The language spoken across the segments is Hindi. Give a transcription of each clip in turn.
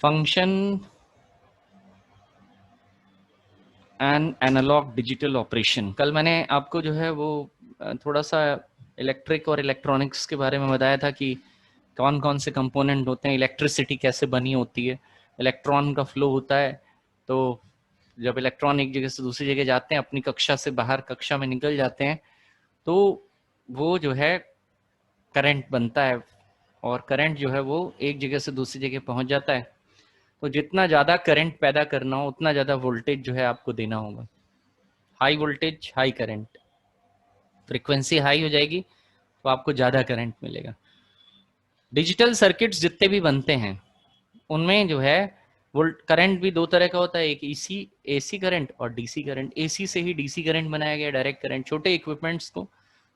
Function and analogue digital operation. कल मैंने आपको जो है वो थोड़ा सा इलेक्ट्रिक और इलेक्ट्रॉनिक्स के बारे में बताया था कि कौन कौन से कंपोनेंट होते हैं, इलेक्ट्रिसिटी कैसे बनी होती है, इलेक्ट्रॉन का फ्लो होता है। तो जब इलेक्ट्रॉन एक जगह से दूसरी जगह जाते हैं, अपनी कक्षा से बाहर कक्षा में निकल जाते हैं, तो वो जो है करंट बनता है, और करंट जो है वो एक जगह से दूसरी जगह पहुंच जाता है। तो जितना ज़्यादा करंट पैदा करना हो उतना ज़्यादा वोल्टेज जो है आपको देना होगा। High voltage high current, frequency high हो जाएगी तो आपको ज़्यादा करंट मिलेगा। डिजिटल सर्किट्स जितने भी बनते हैं उनमें जो है वोल्ट करंट भी दो तरह का होता है, एक एसी करंट और डीसी करंट। एसी से ही डीसी करंट बनाया गया, डायरेक्ट करंट। छोटे इक्विपमेंट्स को,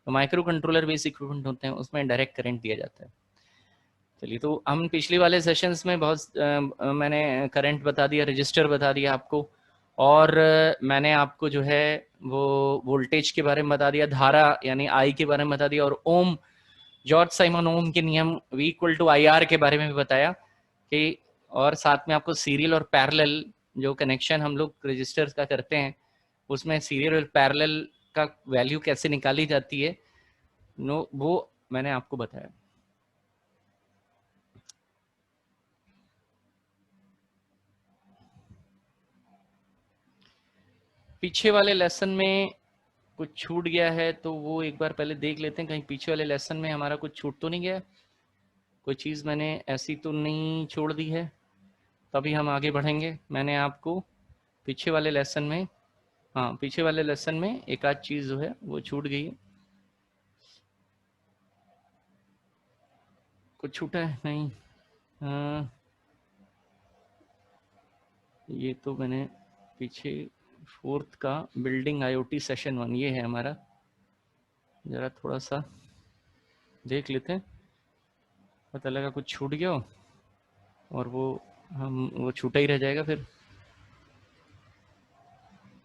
तो माइक्रो कंट्रोलर बेस्ड इक्विपमेंट होते हैं, उसमें डायरेक्ट करंट दिया जाता है। चलिए, तो हम पिछले वाले सेशंस में बहुत मैंने करंट बता दिया, रजिस्टर बता दिया आपको, और मैंने आपको जो है वो वोल्टेज के बारे में बता दिया, धारा यानी आई के बारे में बता दिया, और ओम, जॉर्ज साइमन ओम के नियम V इक्वल टू IR के बारे में भी बताया कि, और साथ में आपको सीरियल और पैरेलल जो कनेक्शन हम लोग रजिस्टर्स का करते हैं उसमें सीरियल और पैरेलल का वैल्यू कैसे निकाली जाती है, वो मैंने आपको बताया। पीछे वाले लेसन में कुछ छूट गया है तो वो एक बार पहले देख लेते हैं, कहीं पीछे वाले लेसन में हमारा कुछ छूट तो नहीं गया, कोई चीज़ मैंने ऐसी तो नहीं छोड़ दी है, तभी हम आगे बढ़ेंगे। मैंने आपको पीछे वाले लेसन में, हाँ पीछे वाले लेसन में एक आध चीज़ जो है वो छूट गई है। कुछ छूटा है नहीं? ये तो मैंने पीछे फोर्थ का बिल्डिंग IoT सेशन 1 ये है हमारा, ज़रा थोड़ा सा देख लेते हैं, पता लगा कुछ छूट गया हो और वो छूटा ही रह जाएगा फिर।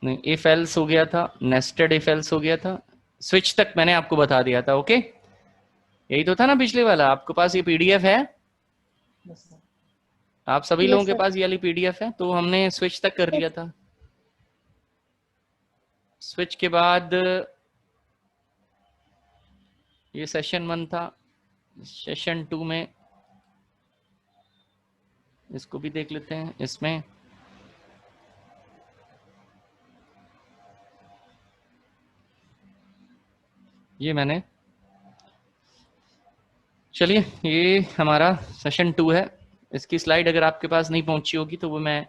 नहीं, इफ एल्स हो गया था, नेस्टेड इफ एल्स हो गया था, स्विच तक मैंने आपको बता दिया था। ओके, यही तो था ना पिछले वाला। आपके पास ये PDF है? आप सभी लोगों के पास ये वाली PDF है? तो हमने स्विच तक कर लिया था। स्विच के बाद ये सेशन 1 था, सेशन 2 में इसको भी देख लेते हैं। इसमें ये मैंने, चलिए ये हमारा सेशन 2 है। इसकी स्लाइड अगर आपके पास नहीं पहुंची होगी तो वो मैं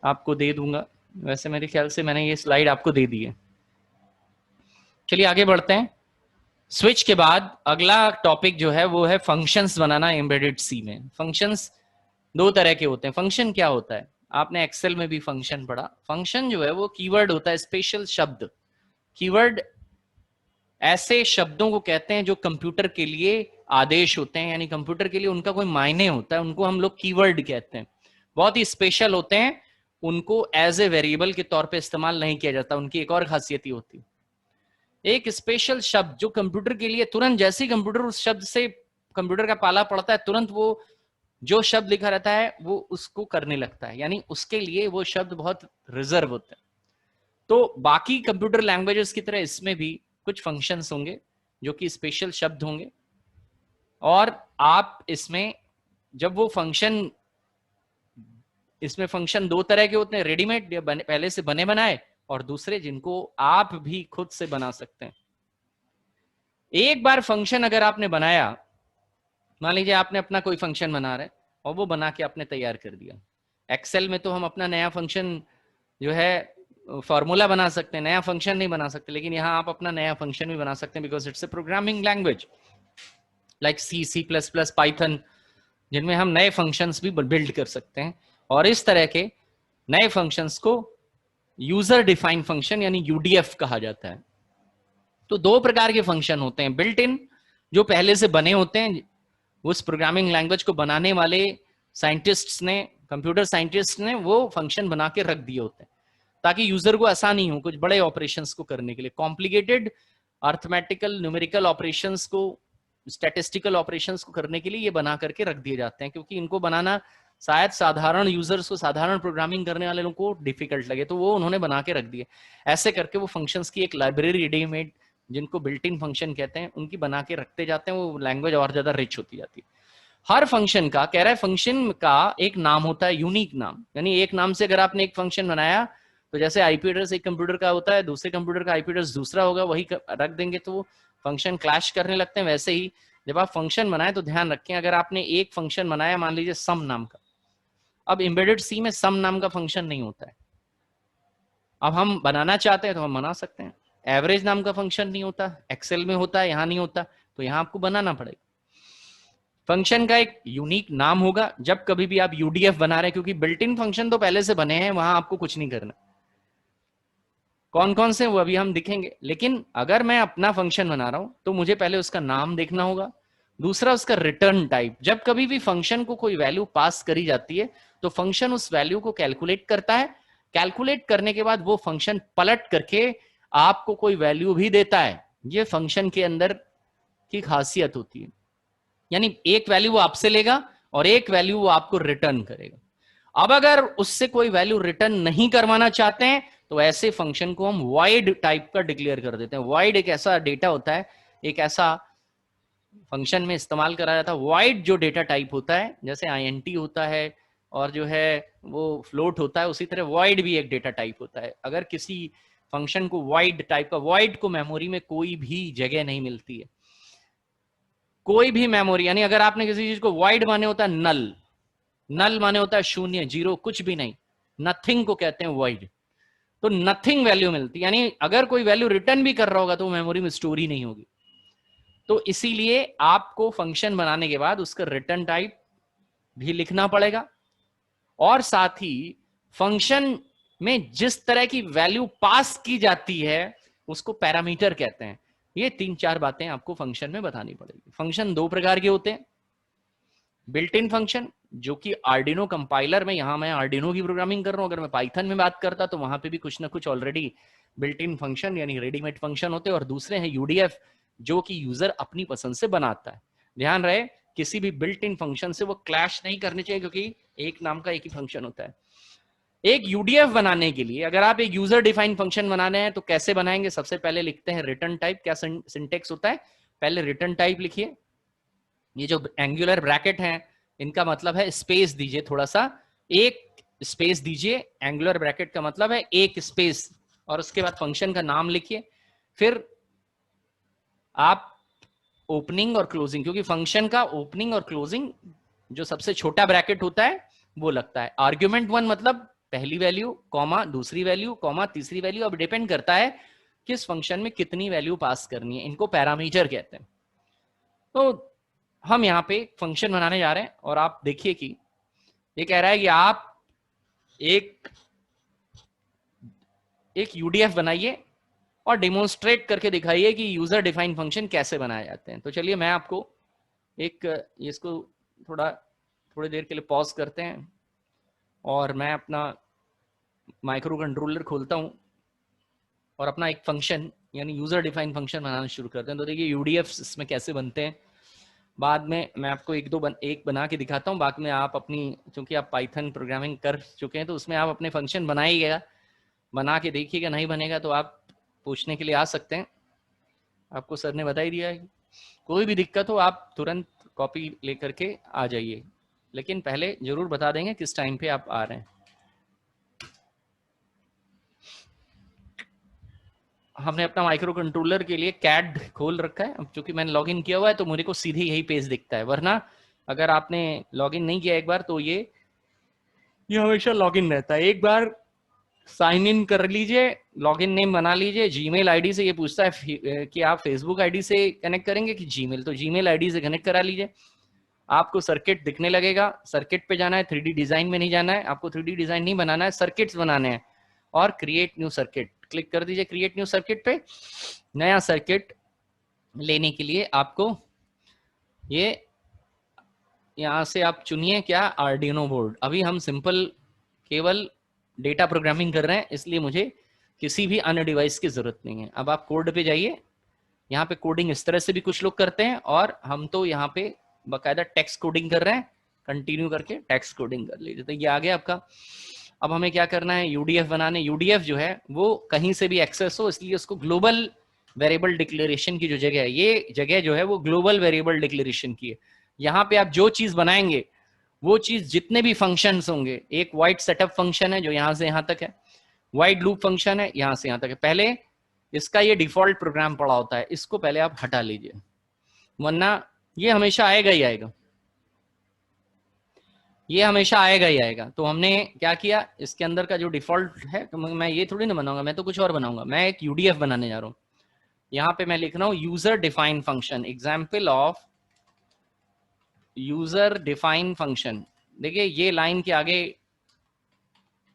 आपको दे दूंगा, वैसे मेरे ख्याल से मैंने ये स्लाइड आपको दे दी है। चलिए आगे बढ़ते हैं। स्विच के बाद अगला टॉपिक जो है वो है फंक्शंस बनाना एम्बेडेड सी में। फंक्शंस दो तरह के होते हैं। फंक्शन क्या होता है? आपने एक्सेल में भी फंक्शन पढ़ा। फंक्शन जो है वो कीवर्ड होता है, स्पेशल शब्द। कीवर्ड ऐसे शब्दों को कहते हैं जो कंप्यूटर के लिए आदेश होते हैं, यानी कंप्यूटर के लिए उनका कोई मायने होता है, उनको हम लोग कीवर्ड कहते हैं। बहुत ही स्पेशल होते हैं, उनको एज ए वेरिएबल के तौर पे इस्तेमाल नहीं किया जाता। उनकी एक और खासियत होती है, एक स्पेशल शब्द जो कंप्यूटर के लिए तुरंत, जैसे कंप्यूटर उस शब्द से, कंप्यूटर का पाला पड़ता है, तुरंत वो जो शब्द लिखा रहता है वो उसको करने लगता है, यानी उसके लिए वो शब्द बहुत रिजर्व होता है। तो बाकी कंप्यूटर लैंग्वेजेस की तरह इसमें भी कुछ फंक्शंस होंगे जो कि स्पेशल शब्द होंगे, और आप इसमें जब वो फंक्शन, इसमें फंक्शन दो तरह के होते हैं, रेडीमेड या पहले से बने बनाए, और दूसरे जिनको आप भी खुद से बना सकते हैं। एक बार फंक्शन अगर आपने बनाया, मान लीजिए आपने अपना कोई फंक्शन बना रहे और वो बना के आपने तैयार कर दिया। एक्सेल में तो हम अपना नया फंक्शन जो है फॉर्मूला बना सकते हैं, नया फंक्शन नहीं बना सकते, लेकिन यहाँ आप अपना नया फंक्शन भी बना सकते हैं, because it's a programming language like C++, Python, जिनमें हम नए फंक्शंस भी बिल्ड कर सकते हैं। और इस तरह के नए फंक्शंस को यूजर डिफाइंड फंक्शन यानी UDF कहा जाता है। तो दो प्रकार के फंक्शन होते हैं, बिल्ट इन, जो पहले से बने होते हैं, उस प्रोग्रामिंग लैंग्वेज को बनाने वाले साइंटिस्ट्स ने, कंप्यूटर साइंटिस्ट ने वो फंक्शन बना के रख दिए होते हैं ताकि यूजर को आसानी हो कुछ बड़े ऑपरेशंस को करने के लिए, कॉम्प्लिकेटेड अर्थमेटिकल न्यूमेरिकल ऑपरेशंस को, स्टैटिस्टिकल ऑपरेशंस को करने के लिए ये बना करके रख दिए जाते हैं, क्योंकि इनको बनाना शायद साधारण यूजर्स को, साधारण प्रोग्रामिंग करने वाले लोगों को डिफिकल्ट लगे, तो वो उन्होंने बना के रख दिए। ऐसे करके वो फंक्शंस की एक लाइब्रेरी रेडीमेड, जिनको बिल्ट इन फंक्शन कहते हैं, उनकी बना के रखते जाते हैं, वो लैंग्वेज और ज्यादा रिच होती जाती है। हर फंक्शन का, कह रहा है फंक्शन का एक नाम होता है, यूनिक नाम, यानी एक नाम से अगर आपने एक फंक्शन बनाया, तो जैसे आईपी एड्रेस एक कंप्यूटर का होता है, दूसरे कंप्यूटर का आईपी एड्रेस दूसरा होगा, वही रख देंगे तो वो फंक्शन क्लैश करने लगते हैं। वैसे ही जब आप फंक्शन बनाए तो ध्यान रखें, अगर आपने एक फंक्शन बनाया मान लीजिए सम नाम का, अब एम्बेडेड सी में सम नाम का फंक्शन नहीं होता है, अब हम बनाना चाहते हैं तो हम बना सकते हैं। एवरेज नाम का फंक्शन नहीं होता, एक्सेल में होता है, यहां नहीं होता, तो यहां आपको बनाना पड़ेगा। फंक्शन का एक यूनिक नाम होगा जब कभी भी आप यूडीएफ बना रहे हैं, क्योंकि बिल्ट इन फंक्शन तो पहले से बने हैं, वहां आपको कुछ नहीं करना। कौन कौन से वो अभी हम दिखेंगे, लेकिन अगर मैं अपना फंक्शन बना रहा हूं तो मुझे पहले उसका नाम देखना होगा, दूसरा उसका रिटर्न टाइप। जब कभी भी फंक्शन को कोई वैल्यू पास करी जाती है तो फंक्शन उस वैल्यू को कैलकुलेट करता है, कैलकुलेट करने के बाद वो फंक्शन पलट करके आपको कोई वैल्यू भी देता है। ये फंक्शन के अंदर की खासियत होती है, यानी एक वैल्यू वो आपसे लेगा और एक वैल्यू वो आपको रिटर्न करेगा। अब अगर उससे कोई वैल्यू रिटर्न नहीं करवाना चाहते हैं तो ऐसे फंक्शन को हम वॉइड टाइप का डिक्लेयर कर देते हैं। वॉइड एक ऐसा डेटा होता है, एक ऐसा फंक्शन में इस्तेमाल करा जाता है, वॉइड जो डेटा टाइप होता है, जैसे आईएनटी होता है और जो है वो फ्लोट होता है, उसी तरह वॉइड भी एक डेटा टाइप होता है। अगर किसी फंक्शन को वॉइड टाइप का, वॉइड को मेमोरी में कोई भी जगह नहीं मिलती है, कोई भी मेमोरी, यानी अगर आपने किसी चीज को वॉइड माने होता है नल, नल माने होता है शून्य, जीरो, कुछ भी नहीं, नथिंग को कहते हैं वॉइड, तो नथिंग वैल्यू मिलती, यानी अगर कोई वैल्यू रिटर्न भी कर रहा होगा तो वो मेमोरी में स्टोर ही नहीं होगी। तो इसीलिए आपको फंक्शन बनाने के बाद उसका रिटर्न टाइप भी लिखना पड़ेगा, और साथ ही फंक्शन में जिस तरह की वैल्यू पास की जाती है उसको पैरामीटर कहते हैं। ये 3-4 बातें आपको फंक्शन में बतानी पड़ेगी। फंक्शन 2 प्रकार के होते हैं, बिल्ट इन फंक्शन जो कि आर्डिनो कंपाइलर में, यहां मैं आर्डिनो की प्रोग्रामिंग कर रहा हूं, अगर मैं पाइथन में बात करता तो वहां पे भी कुछ ना कुछ ऑलरेडी बिल्ट इन फंक्शन यानी रेडीमेड फंक्शन होते हैं। और दूसरे हैं यूडीएफ जो कि यूजर अपनी पसंद से बनाता है। ध्यान रहे किसी भी बिल्ट इन फंक्शन से वो क्लैश नहीं करने चाहिए, क्योंकि एक नाम का एक ही फंक्शन होता है। एक यूडीएफ बनाने के लिए अगर आप एक यूजर डिफाइंड फंक्शन बनाने हैं तो कैसे बनाएंगे, सबसे पहले लिखते हैं रिटर्न टाइप। क्या सिंटेक्स होता है, पहले रिटर्न टाइप लिखिए, ये जो एंगुलर ब्रैकेट है इनका मतलब है स्पेस दीजिए, थोड़ा सा एक स्पेस दीजिए, एंगुलर ब्रैकेट का मतलब है एक स्पेस, और उसके बाद फंक्शन का नाम लिखिए, फिर आप ओपनिंग और क्लोजिंग, क्योंकि फंक्शन का ओपनिंग और क्लोजिंग जो सबसे छोटा ब्रैकेट होता है वो लगता है। आर्ग्यूमेंट 1 मतलब पहली वैल्यू, कॉमा दूसरी वैल्यू, कॉमा तीसरी वैल्यू। अब डिपेंड करता है किस फंक्शन में कितनी वैल्यू पास करनी है, इनको पैरामीटर कहते हैं। तो हम यहाँ पे फंक्शन बनाने जा रहे हैं और आप देखिए कि ये कह रहा है कि आप एक यूडीएफ बनाइए और डेमोन्स्ट्रेट करके दिखाइए कि यूजर डिफाइंड फंक्शन कैसे बनाए जाते हैं। तो चलिए मैं आपको इसको थोड़ी देर के लिए पॉज करते हैं और मैं अपना माइक्रो कंट्रोलर खोलता हूं और अपना एक फंक्शन यानी यूजर डिफाइंड फंक्शन बनाना शुरू करते हैं। तो देखिए यूडीएफ इसमें कैसे बनते हैं, बाद में मैं आपको एक बना के दिखाता हूँ। बाद में आप अपनी, क्योंकि आप पाइथन प्रोग्रामिंग कर चुके हैं तो उसमें आप अपने फंक्शन बनाइएगा, बना के देखिएगा। नहीं बनेगा तो आप पूछने के लिए आ सकते हैं, आपको सर ने बता ही दिया है। कोई भी दिक्कत हो आप तुरंत कॉपी लेकर के आ जाइए, लेकिन पहले जरूर बता देंगे किस टाइम पे आप आ रहे हैं। हमने अपना माइक्रो कंट्रोलर के लिए कैड खोल रखा है। अब चूंकि मैंने लॉगिन किया हुआ है तो मुझे को सीधे यही पेज दिखता है, वरना अगर आपने लॉगिन नहीं किया एक बार तो ये हमेशा लॉगिन रहता है। एक बार साइन इन कर लीजिए, लॉगिन नेम बना लीजिए, जीमेल आईडी से। ये पूछता है कि आप फेसबुक आईडी से कनेक्ट करेंगे कि जीमेल, तो जीमेल आईडी से कनेक्ट करा लीजिए। आपको सर्किट दिखने लगेगा, सर्किट पे जाना है, 3D डिजाइन में नहीं जाना है आपको, 3D डिजाइन नहीं बनाना है, सर्किट्स बनाने हैं। और क्रिएट न्यू सर्किट क्लिक कर दीजिए। क्रिएट न्यू सर्किट पे नया सर्किट लेने के लिए आपको ये यहाँ से आप चुनिए क्या, आर्डिनो बोर्ड। अभी हम सिंपल केवल डेटा प्रोग्रामिंग कर रहे हैं, इसलिए मुझे किसी भी अन्य डिवाइस की जरूरत नहीं है। अब आप कोड पे जाइए, यहाँ पे कोडिंग इस तरह से भी कुछ लोग करते हैं और हम तो यहाँ पे बाकायदा टेक्स्ट कोडिंग कर रहे हैं। कंटिन्यू करके टेक्स्ट कोडिंग कर लीजिए। तो ये आ गया आपका। अब हमें क्या करना है, यूडीएफ बनाने। यूडीएफ जो है वो कहीं से भी एक्सेस हो, इसलिए उसको ग्लोबल वेरिएबल डिक्लेरेशन की जो जगह है, ये जगह जो है वो ग्लोबल वेरिएबल डिक्लेरेशन की है। यहाँ पे आप जो चीज बनाएंगे वो चीज, जितने भी फंक्शंस होंगे, एक वाइड सेटअप फंक्शन है जो यहाँ से यहाँ तक है, वाइड लूप फंक्शन है यहाँ से यहाँ तक है। पहले इसका ये डिफॉल्ट प्रोग्राम पड़ा होता है, इसको पहले आप हटा लीजिए, वरना ये हमेशा आएगा ही आएगा, ये हमेशा आएगा ही आएगा। तो हमने क्या किया, इसके अंदर का जो डिफॉल्ट है, तो मैं ये थोड़ी ना बनाऊंगा, मैं तो कुछ और बनाऊंगा। मैं एक यूडीएफ बनाने जा रहा हूँ। यहाँ पे मैं लिख रहा हूँ user define function, example of user define function. देखिए ये लाइन के आगे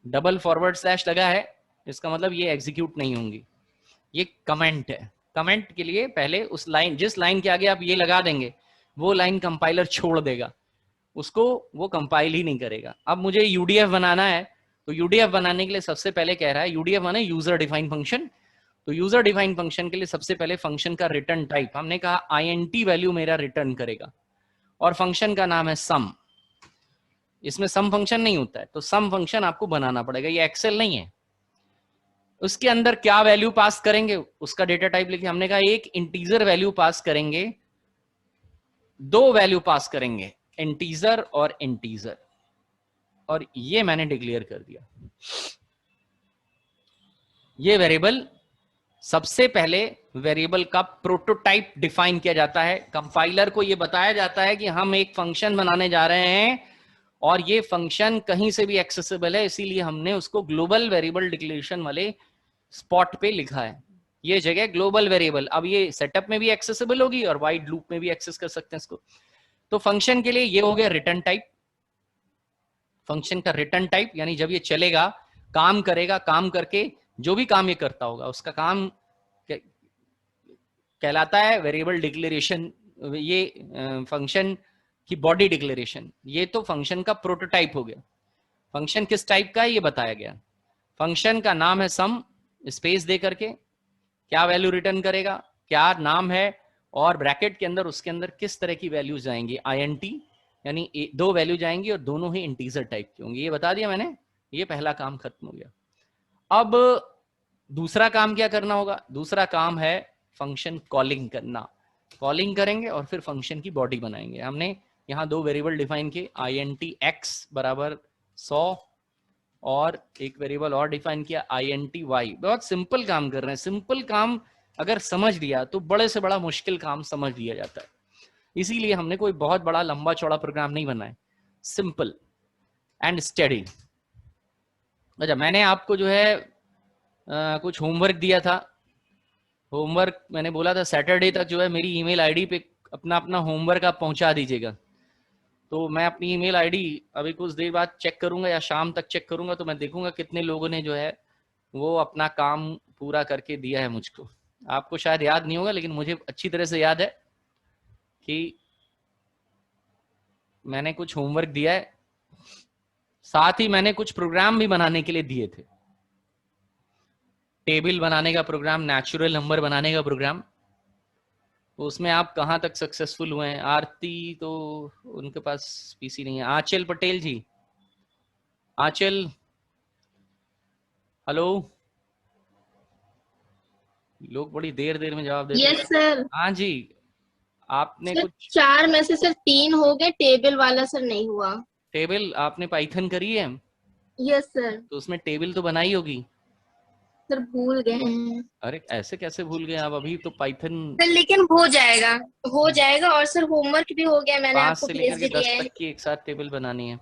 डबल फॉरवर्ड स्लैश लगा है, इसका मतलब ये एग्जीक्यूट नहीं होंगी, ये कमेंट है। कमेंट के लिए पहले उस लाइन, जिस लाइन के आगे आप ये लगा देंगे वो लाइन कंपाइलर छोड़ देगा, उसको वो कंपाइल ही नहीं करेगा। अब मुझे यूडीएफ बनाना है, तो यूडीएफ बनाने के लिए सबसे पहले कह रहा है यूडीएफ माने यूजर डिफाइन फंक्शन। तो यूजर डिफाइन फंक्शन के लिए सबसे पहले फंक्शन का रिटर्न टाइप हमने कहा आईएनटी वैल्यू मेरा रिटर्न करेगा, और फंक्शन का नाम है सम। इसमें सम फंक्शन नहीं होता है, तो सम फंक्शन आपको बनाना पड़ेगा, ये एक्सेल नहीं है। उसके अंदर क्या वैल्यू पास करेंगे, उसका डेटा टाइप लिखे। हमने कहा एक इंटीजर वैल्यू पास करेंगे, दो वैल्यू पास करेंगे, इंटीजर और इंटीजर, और ये मैंने डिक्लेयर कर दिया। ये वेरिएबल, सबसे पहले वेरिएबल का प्रोटोटाइप डिफाइन किया जाता है। कंपाइलर को ये बताया जाता है कि हम एक फंक्शन बनाने जा रहे हैं और ये फंक्शन कहीं से भी एक्सेसिबल है, इसीलिए हमने उसको ग्लोबल वेरिएबल डिक्लेरेशन वाले स्पॉट पे लिखा है। ये जगह ग्लोबल वेरिएबल, अब ये सेटअप में भी एक्सेसिबल होगी और वाइड लूप में भी एक्सेस कर सकते हैं इसको। तो फंक्शन के लिए ये हो गया रिटर्न टाइप। फंक्शन का रिटर्न टाइप यानी जब ये चलेगा, काम करेगा, काम करके जो भी काम ये करता होगा उसका काम कहलाता है वेरिएबल डिक्लेरेशन। ये फंक्शन की बॉडी डिक्लेरेशन, ये तो फंक्शन का प्रोटोटाइप हो गया। फंक्शन किस टाइप का है ये बताया गया। फंक्शन का नाम है सम, स्पेस दे करके क्या वैल्यू रिटर्न करेगा, क्या नाम है, और ब्रैकेट के अंदर उसके अंदर किस तरह की वैल्यूज जाएंगी, आईएनटी यानी दो वैल्यू जाएंगी और दोनों ही इंटीजर टाइप की होंगी। ये बता दिया मैंने, ये पहला काम खत्म हो गया। अब दूसरा काम क्या करना होगा, दूसरा काम है फंक्शन कॉलिंग करना। कॉलिंग करेंगे और फिर फंक्शन की बॉडी बनाएंगे। हमने यहाँ दो वेरिएबल डिफाइन किए, आईएनटी एक्स बराबर 100 और एक वेरिएबल और डिफाइन किया आईएनटी वाई। बहुत सिंपल काम कर रहे हैं। सिंपल काम अगर समझ लिया तो बड़े से बड़ा मुश्किल काम समझ लिया जाता है, इसीलिए हमने कोई बहुत बड़ा लंबा चौड़ा प्रोग्राम नहीं बनाया, सिंपल एंड स्टडी। अच्छा, मैंने आपको जो है कुछ होमवर्क दिया था। होमवर्क मैंने बोला था सैटरडे तक जो है मेरी ईमेल आईडी पे अपना अपना होमवर्क आप पहुंचा दीजिएगा। तो मैं अपनी ईमेल आईडी अभी कुछ देर बाद चेक करूंगा या शाम तक चेक करूंगा, तो मैं देखूंगा कितने लोगों ने जो है वो अपना काम पूरा करके दिया है मुझको। आपको शायद याद नहीं होगा, लेकिन मुझे अच्छी तरह से याद है कि मैंने कुछ होमवर्क दिया है, साथ ही मैंने कुछ प्रोग्राम भी बनाने के लिए दिए थे। टेबल बनाने का प्रोग्राम, नेचुरल नंबर बनाने का प्रोग्राम, तो उसमें आप कहाँ तक सक्सेसफुल हुए हैं। आरती तो उनके पास पीसी नहीं है। आंचल पटेल जी, आंचल हेलो, लोग बड़ी देर देर में जवाब देते हैं। Yes sir. हाँ जी, आपने सर कुछ 4 में से सिर्फ 3 हो गए, टेबल वाला सर नहीं हुआ। टेबल आपने पाइथन करी है यस सर। तो उसमें टेबल तो बनाई होगी। सर भूल गए हैं अरे ऐसे कैसे भूल गए आप, अभी तो पाइथन सर, लेकिन हो जाएगा, हो जाएगा। और सर होमवर्क भी हो गया, मैंने 5 आपको से भेज लेकर के भी 10 दिया है। तक की एक साथ टेबल बनानी है।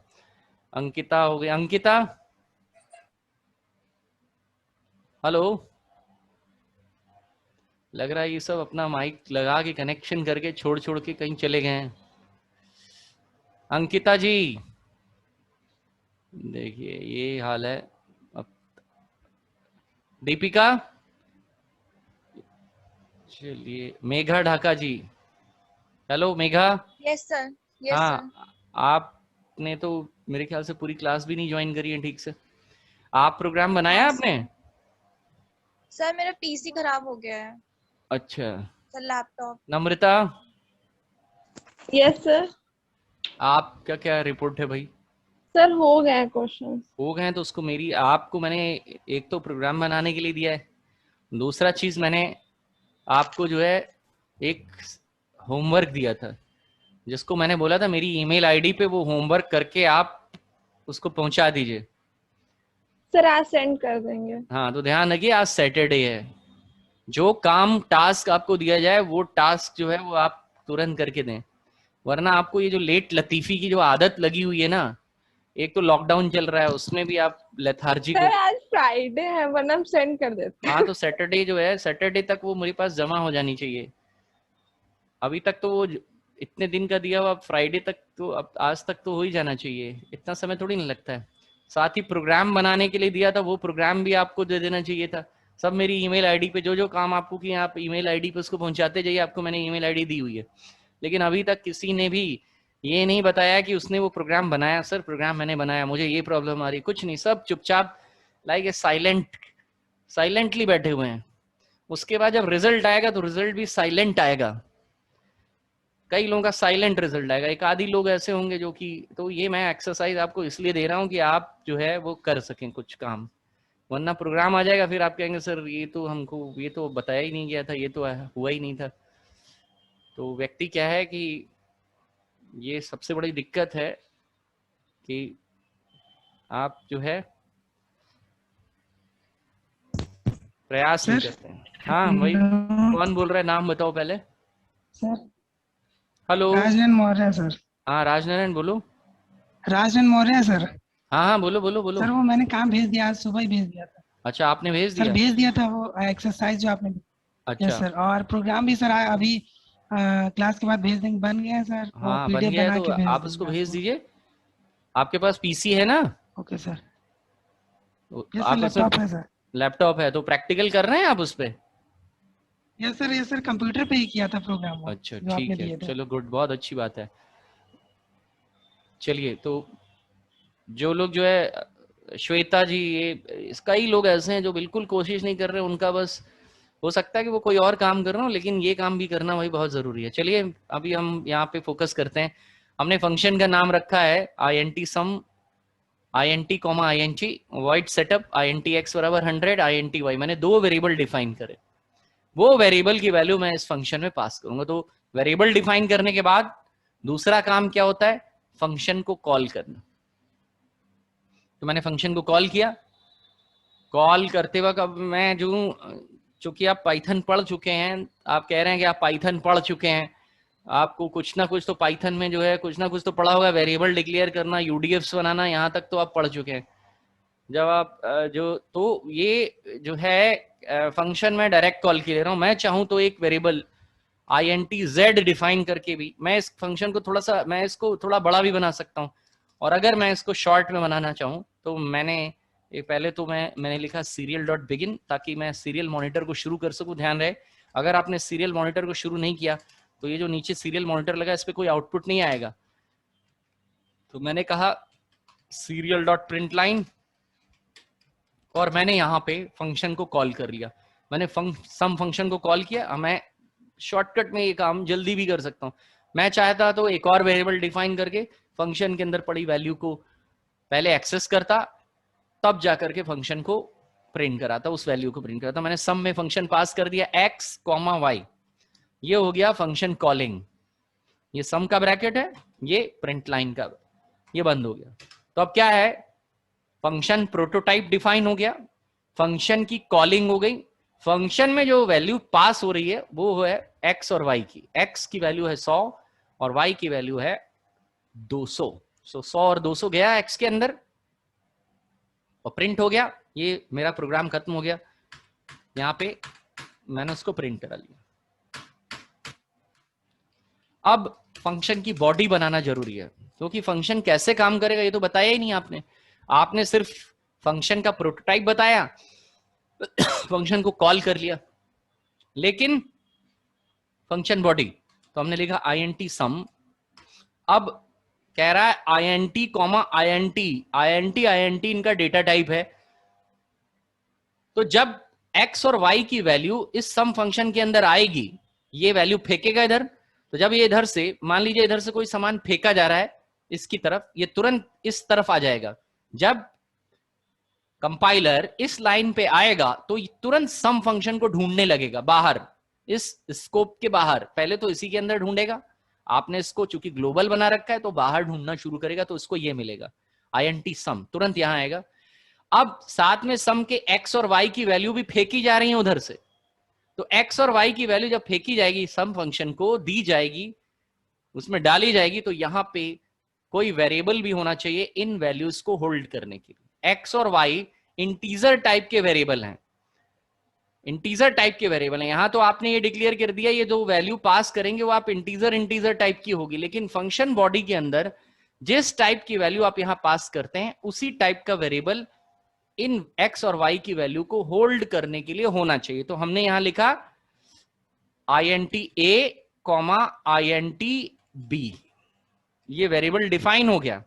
अंकिता हो गई, अंकिता हेलो। लग रहा है ये सब अपना माइक लगा के कनेक्शन करके छोड़ छोड़ के कहीं चले गए हैं। अंकिता जी देखिए ये हाल है। अब दीपिका, चलिए Megha Dhaka ji, hello Megha. Yes sir. Yes sir. हाँ, आपने तो मेरे ख्याल से पूरी क्लास भी नहीं ज्वाइन करी है ठीक से। आप प्रोग्राम बनाया हाँ आपने? सर, मेरा पीसी खराब हो गया है अच्छा। Sir, laptop. Namrata, yes sir. आपका क्या रिपोर्ट है भाई? सर हो गए क्वेश्चन। हो गए तो उसको मेरी आपको मैंने एक तो प्रोग्राम बनाने के लिए दिया है, दूसरा चीज मैंने आपको जो है एक होमवर्क दिया था, जिसको मैंने बोला था मेरी ईमेल आईडी पे वो होमवर्क करके आप उसको पहुंचा दीजिए। सर आज सेंड कर देंगे। हाँ तो ध्यान रखिए आज सैटरडे है, जो काम टास्क आपको दिया जाए वो टास्क जो है वो आप तुरंत करके दें, वरना आपको ये जो लेट लतीफी की जो आदत लगी हुई है ना, एक तो लॉकडाउन चल रहा है उसमें भी आप लेथार्जिक हो। सर आज फ्राइडे है वरना हम सेंड कर देते हैं। हाँ तो सैटरडे जो है, सैटरडे तक वो मेरे पास जमा हो जानी चाहिए। अभी तक तो वो इतने दिन का दिया हुआ, फ्राइडे तक तो अब आज तक तो हो ही जाना चाहिए, इतना समय थोड़ी नहीं लगता है। साथ ही प्रोग्राम बनाने के लिए दिया था, वो प्रोग्राम भी आपको दे देना चाहिए था। सब मेरी ईमेल आईडी पे जो काम आपको किए आप ईमेल आईडी पे उसको पहुंचाते जाइए, आपको मैंने ईमेल आईडी दी हुई है। लेकिन अभी तक किसी ने भी ये नहीं बताया कि उसने वो प्रोग्राम बनाया। सर प्रोग्राम मैंने बनाया, मुझे ये प्रॉब्लम आ रही, कुछ नहीं, सब चुपचाप लाइक साइलेंटली बैठे हुए हैं। उसके बाद जब रिजल्ट आएगा तो रिजल्ट भी साइलेंट आएगा, कई लोगों का साइलेंट रिजल्ट आएगा, एक आधी लोग ऐसे होंगे जो कि, तो ये मैं एक्सरसाइज आपको इसलिए दे रहा हूँ कि आप जो है वो कर सकें कुछ काम, वरना प्रोग्राम आ जाएगा फिर आप कहेंगे सर ये तो हमको ये तो बताया ही नहीं गया था, ये तो हुआ ही नहीं था। तो व्यक्ति क्या है कि ये सबसे बड़ी दिक्कत है कि आप जो है प्रयास नहीं करते हैं। हाँ भाई कौन बोल रहा है, नाम बताओ पहले। सर हेलो राजन मौर्य सर। हाँ राजनारायण बोलो। राजन मौर्य सर। हाँ हाँ बोलो बोलो बोलो। सर वो मैंने काम भेज दिया, आज सुबह ही भेज दिया था। अच्छा आपने भेज दिया? सर भेज दिया था वो एक्सरसाइज जो आपने। अच्छा यस सर, और प्रोग्राम भी सर अभी क्लास के बाद भेज देंगे, बन गया है सर। हाँ बन गया है, तो आप उसको भेज दीजिए। आपके पास पीसी है ना? Okay sir. तो यस आप सर, लैपटॉप है सर। लैपटॉप है तो प्रैक्टिकल कर रहे हैं आप उस पे? यस सर कंप्यूटर पे ही किया था प्रोग्राम वो, अच्छा जो आपने ठीक है, दिए थे। चलो गुड, बहुत अच्छी बात है। चलिए तो जो लोग जो है श्वेता जी, ये कई लोग ऐसे हैं जो बिल्कुल कोशिश नहीं कर रहे, उनका बस हो सकता है कि वो कोई और काम कर रहा हो, लेकिन ये काम भी करना भाई बहुत जरूरी है। चलिए अभी हम यहाँ पे फोकस करते हैं। हमने फंक्शन का नाम रखा है int sum, int int void setup int x बराबर 100 int y। मैंने दो वेरिएबल डिफाइन करे, वो वेरिएबल की वैल्यू मैं इस फंक्शन में पास करूंगा। तो वेरिएबल डिफाइन करने के बाद दूसरा काम क्या होता है, फंक्शन को कॉल करना। तो मैंने फंक्शन को कॉल किया, कॉल करते वक्त अब मैं जो, चूंकि आप पाइथन पढ़ चुके हैं, आप कह रहे हैं कि आप पाइथन पढ़ चुके हैं, आपको कुछ ना कुछ तो पाइथन में जो है कुछ ना कुछ तो पढ़ा होगा, वेरिएबल डिक्लेयर करना, यूडीएफ्स बनाना, यहाँ तक तो आप पढ़ चुके हैं। जब आप जो, तो ये जो है फंक्शन में डायरेक्ट कॉल के ले रहा हूँ, मैं चाहूँ तो एक वेरिएबल int z डिफाइन करके भी मैं इस फंक्शन को थोड़ा सा, मैं इसको थोड़ा बड़ा भी बना सकता हूँ। और अगर मैं इसको शॉर्ट में बनाना चाहूँ तो मैंने पहले तो मैंने लिखा सीरियल डॉट बिगिन, ताकि मैं सीरियल मॉनिटर को शुरू कर सकूं। ध्यान रहे अगर आपने सीरियल मॉनिटर को शुरू नहीं किया तो ये जो नीचे सीरियल मॉनिटर लगा इस पे कोई आउटपुट नहीं आएगा। तो मैंने कहा सीरियल डॉट प्रिंट लाइन, और मैंने यहाँ पे फंक्शन को कॉल कर लिया। मैंने सम फंक्शन को कॉल किया। मैं शॉर्टकट में ये काम जल्दी भी कर सकता हूँ। मैं चाहता तो एक और वेरिएबल डिफाइन करके फंक्शन के अंदर पड़ी वैल्यू को पहले एक्सेस करता, तब जाकर के फंक्शन को प्रिंट कराता, उस वैल्यू को प्रिंट कराता। मैंने सम में फंक्शन पास कर दिया x, y, ये हो गया फंक्शन कॉलिंग। ये सम का ब्रैकेट है, ये प्रिंट लाइन का, ये बंद हो गया। तो अब क्या है, फंक्शन प्रोटोटाइप डिफाइन हो गया, फंक्शन की कॉलिंग हो गई, फंक्शन में जो वैल्यू पास हो रही है वो है x और y की। x की वैल्यू है 100 और y की वैल्यू है 200। 100 और 200 गया x के अंदर और प्रिंट हो गया। ये मेरा प्रोग्राम खत्म हो गया, यहाँ पे मैंने उसको प्रिंट करा लिया। अब फंक्शन की बॉडी बनाना जरूरी है, क्योंकि फंक्शन कैसे काम करेगा ये तो बताया ही नहीं आपने। आपने सिर्फ फंक्शन का प्रोटोटाइप बताया, फंक्शन को कॉल कर लिया, लेकिन फंक्शन बॉडी तो हमने लिखा int sum। अब कह रहा है int, int इनका डेटा टाइप है। तो जब x और y की वैल्यू इस सम फंक्शन के अंदर आएगी, ये वैल्यू फेंकेगा इधर। तो जब ये इधर से, मान लीजिए इधर से कोई सामान फेंका जा रहा है, इसकी तरफ, ये तुरंत इस तरफ आ जाएगा। जब कंपाइलर इस लाइन पे आएगा तो तुरंत सम फंक्शन को ढूंढने लगेगा बाहर, इस स्कोप के बाहर। पहले तो इसी के अंदर ढूंढेगा, आपने इसको चूंकि ग्लोबल बना रखा है तो बाहर ढूंढना शुरू करेगा, तो इसको ये मिलेगा INT सम, तुरंत यहां आएगा। अब साथ में सम के x और y की वैल्यू भी फेंकी जा रही है उधर से, तो x और y की वैल्यू जब फेंकी जाएगी, सम फंक्शन को दी जाएगी, उसमें डाली जाएगी, तो यहां पे कोई वेरिएबल भी होना चाहिए इन वैल्यूज को होल्ड करने के लिए। x और y इंटीजर टाइप के वेरिएबल हैं, इंटीजर टाइप के वेरिएबल हैं। यहां तो आपने ये डिक्लेयर कर दिया ये जो वैल्यू पास करेंगे वो आप इंटीजर टाइप की होगी, लेकिन फंक्शन बॉडी के अंदर जिस टाइप की वैल्यू आप यहां पास करते हैं उसी टाइप का वेरिएबल इन x और y की वैल्यू को होल्ड करने के लिए होना चाहिए। तो हमने यहां लिखा INT A, INT B, ये वेरिएबल डिफाइन हो गया।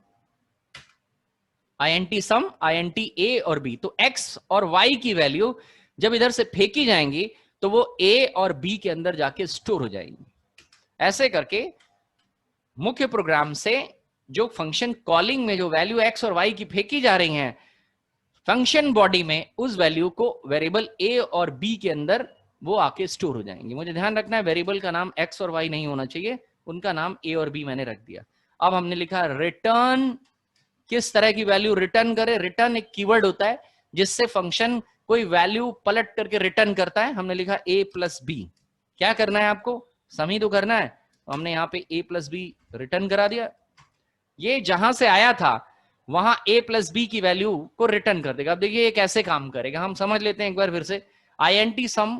INT सम, INT A और B, तो x और y की वैल्यू जब इधर से फेंकी जाएंगी तो वो A और B के अंदर जाके स्टोर हो जाएंगी। ऐसे करके मुख्य प्रोग्राम से जो फंक्शन कॉलिंग में जो वैल्यू x और y की फेंकी जा रही हैं फंक्शन बॉडी में, उस वैल्यू को वेरिएबल A और B के अंदर वो आके स्टोर हो जाएंगे। मुझे ध्यान रखना है वेरिएबल का नाम x और y नहीं होना चाहिए, उनका नाम A और B मैंने रख दिया। अब हमने लिखा रिटर्न, किस तरह की वैल्यू रिटर्न करे। रिटर्न एक कीवर्ड होता है जिससे फंक्शन कोई वैल्यू पलट करके रिटर्न करता है। हमने लिखा A प्लस बी, क्या करना है आपको, सम ही तो करना है, तो हमने यहाँ पे A प्लस बी रिटर्न करा दिया। ये जहां से आया था वहां A प्लस बी की वैल्यू को रिटर्न कर देगा। अब देखिए ये कैसे काम करेगा, हम समझ लेते हैं एक बार फिर से। INT सम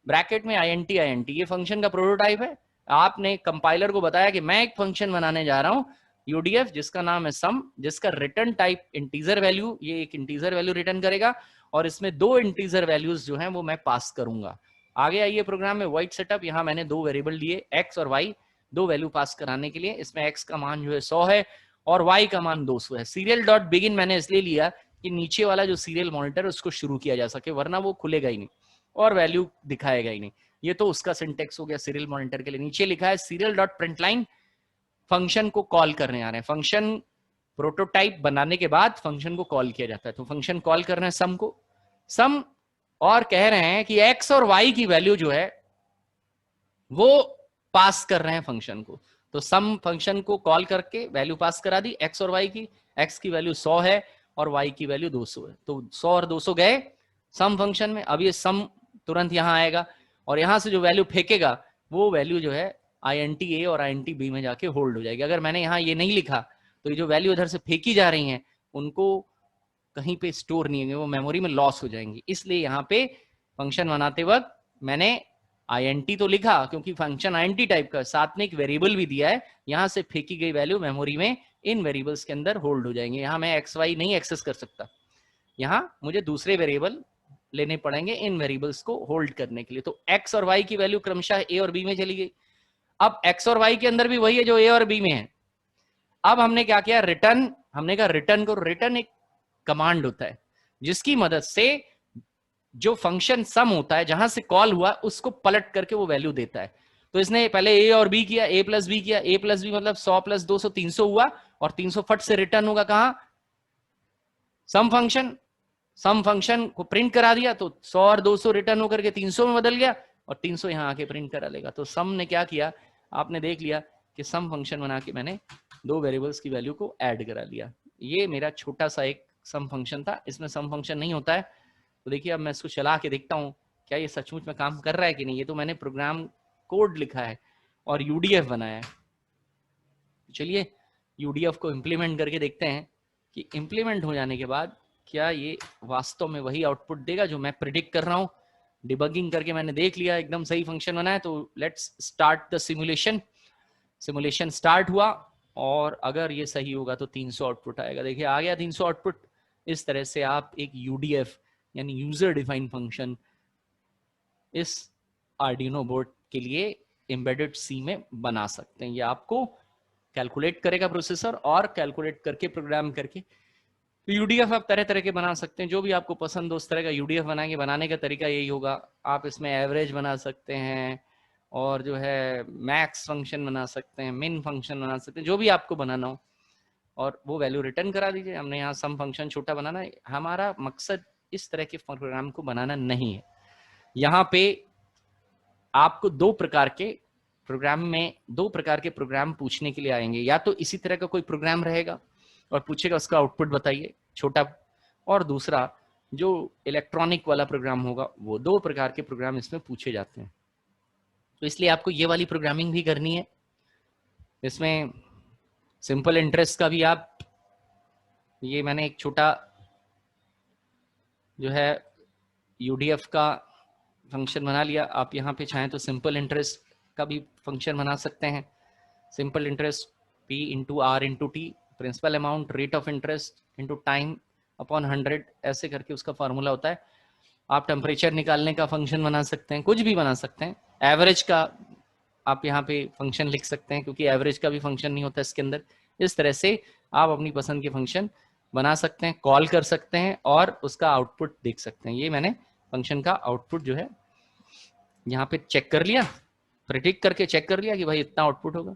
ब्रैकेट में INT ये फंक्शन का प्रोटोटाइप है। आपने कंपाइलर को बताया कि मैं एक फंक्शन बनाने जा रहा हूं UDF जिसका नाम है सम, जिसका रिटर्न टाइप इंटीजर वैल्यू, ये एक इंटीजर वैल्यू रिटर्न करेगा और इसमें दो इंटीजर वैल्यूज जो हैं वो मैं पास करूंगा। आगे आइए प्रोग्राम में, वाइट सेटअप, यहां मैंने दो वेरिएबल दिए x और y, दो वैल्यू पास कराने के लिए। इसमें x का मान जो है 100 है और y का मान 200 है। सीरियल डॉट बिगिन मैंने इसलिए लिया कि नीचे वाला जो सीरियल मॉनिटर है उसको शुरू किया जा सके, वरना वो खुलेगा ही नहीं और वैल्यू दिखाएगा ही नहीं। ये तो उसका सिंटेक्स हो गया सीरियल मॉनिटर के लिए। नीचे लिखा है सीरियल डॉट प्रिंटलाइन, फंक्शन को कॉल करने आ रहे हैं। फंक्शन प्रोटोटाइप बनाने के बाद फंक्शन को कॉल किया जाता है, तो फंक्शन कॉल करना है सम को, सम, और कह रहे हैं कि x और y की वैल्यू जो है वो पास कर रहे हैं फंक्शन को। तो सम फंक्शन को कॉल करके वैल्यू पास करा दी x और y की, x की वैल्यू 100 है और y की वैल्यू 200 है, तो 100 और 200 गए सम फंक्शन में। अब ये सम तुरंत यहां आएगा और यहां से जो वैल्यू फेंकेगा वो वैल्यू जो है INT A और INT B में जाके होल्ड हो जाएगी। अगर मैंने यहाँ ये नहीं लिखा तो ये जो वैल्यू इधर से फेंकी जा रही हैं उनको कहीं पे स्टोर नहीं होंगे, वो मेमोरी में लॉस हो जाएंगी। इसलिए यहाँ पे फंक्शन बनाते वक्त मैंने INT तो लिखा क्योंकि फंक्शन INT टाइप का, साथ में एक वेरिएबल भी दिया है, यहाँ से फेंकी गई वैल्यू मेमोरी में इन वेरिएबल्स के अंदर होल्ड हो जाएंगे। यहाँ मैं XY नहीं एक्सेस कर सकता, यहाँ मुझे दूसरे वेरिएबल लेने पड़ेंगे इन वेरिएबल्स को होल्ड करने के लिए। तो x और y की वैल्यू क्रमशः A और B में चली गई। अब x और y के अंदर भी वही है जो A और B में है। अब हमने क्या किया, रिटर्न, हमने कहा रिटर्न को, रिटर्न एक कमांड होता है जिसकी मदद से जो फंक्शन सम होता है जहां से कॉल हुआ उसको पलट करके वो वैल्यू देता है। तो इसने पहले A और B किया, A प्लस B किया, A प्लस B मतलब 100 प्लस 200 300 हुआ और 300 फट से रिटर्न होगा कहां, सम फंक्शन, सम फंक्शन को प्रिंट करा दिया तो 100 और 200 रिटर्न होकर के 300 में बदल गया और 300 यहां आके प्रिंट करा लेगा। तो सम ने क्या किया, आपने देख लिया कि सम फंक्शन बना के मैंने दो वेरिएबल्स की वैल्यू को ऐड करा लिया। ये मेरा छोटा सा एक सम फंक्शन था, इसमें सम फंक्शन नहीं होता है। तो देखिए अब मैं इसको चला के देखता हूँ क्या ये सचमुच में काम कर रहा है कि नहीं। ये तो मैंने प्रोग्राम कोड लिखा है और UDF बनाया है। चलिए UDF को इम्प्लीमेंट करके देखते हैं कि इम्प्लीमेंट हो जाने के बाद क्या ये वास्तव में वही आउटपुट देगा जो मैं प्रिडिक्ट कर रहा हूँ। डिबगिंग करके मैंने देख लिया एकदम सही फंक्शन बना है। तो let's start the simulation. Simulation start हुआ और अगर ये सही होगा तो 300 आउटपुट आएगा। देखिए आ गया 300 आउटपुट। इस तरह से आप एक UDF यानी यूजर डिफाइंड फंक्शन इस आर्डिनो बोर्ड के लिए एम्बेडेड C में बना सकते हैं। ये आपको कैलकुलेट करेगा प्रोसेसर और कैलकुलेट करके प्रोग्राम करके। तो UDF आप तरह तरह के बना सकते हैं, जो भी आपको पसंद हो उस तरह का UDF बनाएंगे। बनाने का तरीका यही होगा, आप इसमें एवरेज बना सकते हैं और जो है मैक्स फंक्शन बना सकते हैं, मिन फंक्शन बना सकते हैं, जो भी आपको बनाना हो। और वो वैल्यू रिटर्न करा दीजिए। हमने यहाँ सम फंक्शन छोटा बनाना है, हमारा मकसद इस तरह के प्रोग्राम को बनाना नहीं है। यहाँ पे आपको दो प्रकार के प्रोग्राम पूछने के लिए आएंगे, या तो इसी तरह का कोई प्रोग्राम रहेगा और पूछेगा उसका आउटपुट बताइए छोटा, और दूसरा जो इलेक्ट्रॉनिक वाला प्रोग्राम होगा, वो दो प्रकार के प्रोग्राम इसमें पूछे जाते हैं। तो इसलिए आपको ये वाली प्रोग्रामिंग भी करनी है। इसमें सिंपल इंटरेस्ट का भी आप, ये मैंने एक छोटा जो है यूडीएफ का फंक्शन बना लिया। आप यहाँ पे चाहें तो सिंपल इंटरेस्ट का भी फंक्शन बना सकते हैं। Simple interest P into R into T, principal amount rate of interest into time upon 100, ऐसे करके उसका फार्मूला होता है। आप टेम्परेचर निकालने का फंक्शन बना सकते हैं, कुछ भी बना सकते हैं। एवरेज का आप यहाँ पे फंक्शन लिख सकते हैं, क्योंकि एवरेज का भी फंक्शन नहीं होता इसके अंदर। इस तरह से आप अपनी पसंद के फंक्शन बना सकते हैं, कॉल कर सकते हैं और उसका आउटपुट देख सकते हैं। ये मैंने फंक्शन का आउटपुट जो है यहाँ पे चेक कर लिया, प्रेडिक्ट करके चेक कर लिया कि भाई इतना आउटपुट होगा।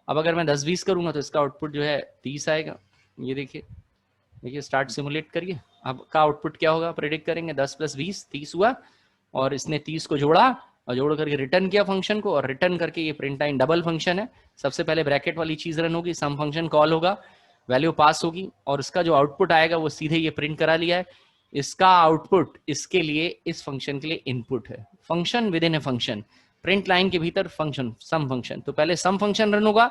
अब अगर मैं 10-20 करूंगा तो इसका आउटपुट जो है 30 आएगा। ये देखिए स्टार्ट सिमुलेट करिए, अब का आउटपुट क्या होगा प्रेडिक्ट करेंगे। 10 + 20 30 हुआ, और इसने 30 को जोड़ा और जोड़ करके रिटर्न किया फंक्शन को, और रिटर्न करके ये प्रिंट लाइन डबल फंक्शन है। सबसे पहले ब्रैकेट वाली चीज रन होगी, सम फंक्शन कॉल होगा, वैल्यू पास होगी, और इसका जो आउटपुट आएगा वो सीधे ये प्रिंट करा लिया है। इसका आउटपुट इसके लिए, इस फंक्शन के लिए इनपुट है। Function with in a function, print line के भीतर फंक्शन, सम फंक्शन। तो पहले सम फंक्शन रन होगा,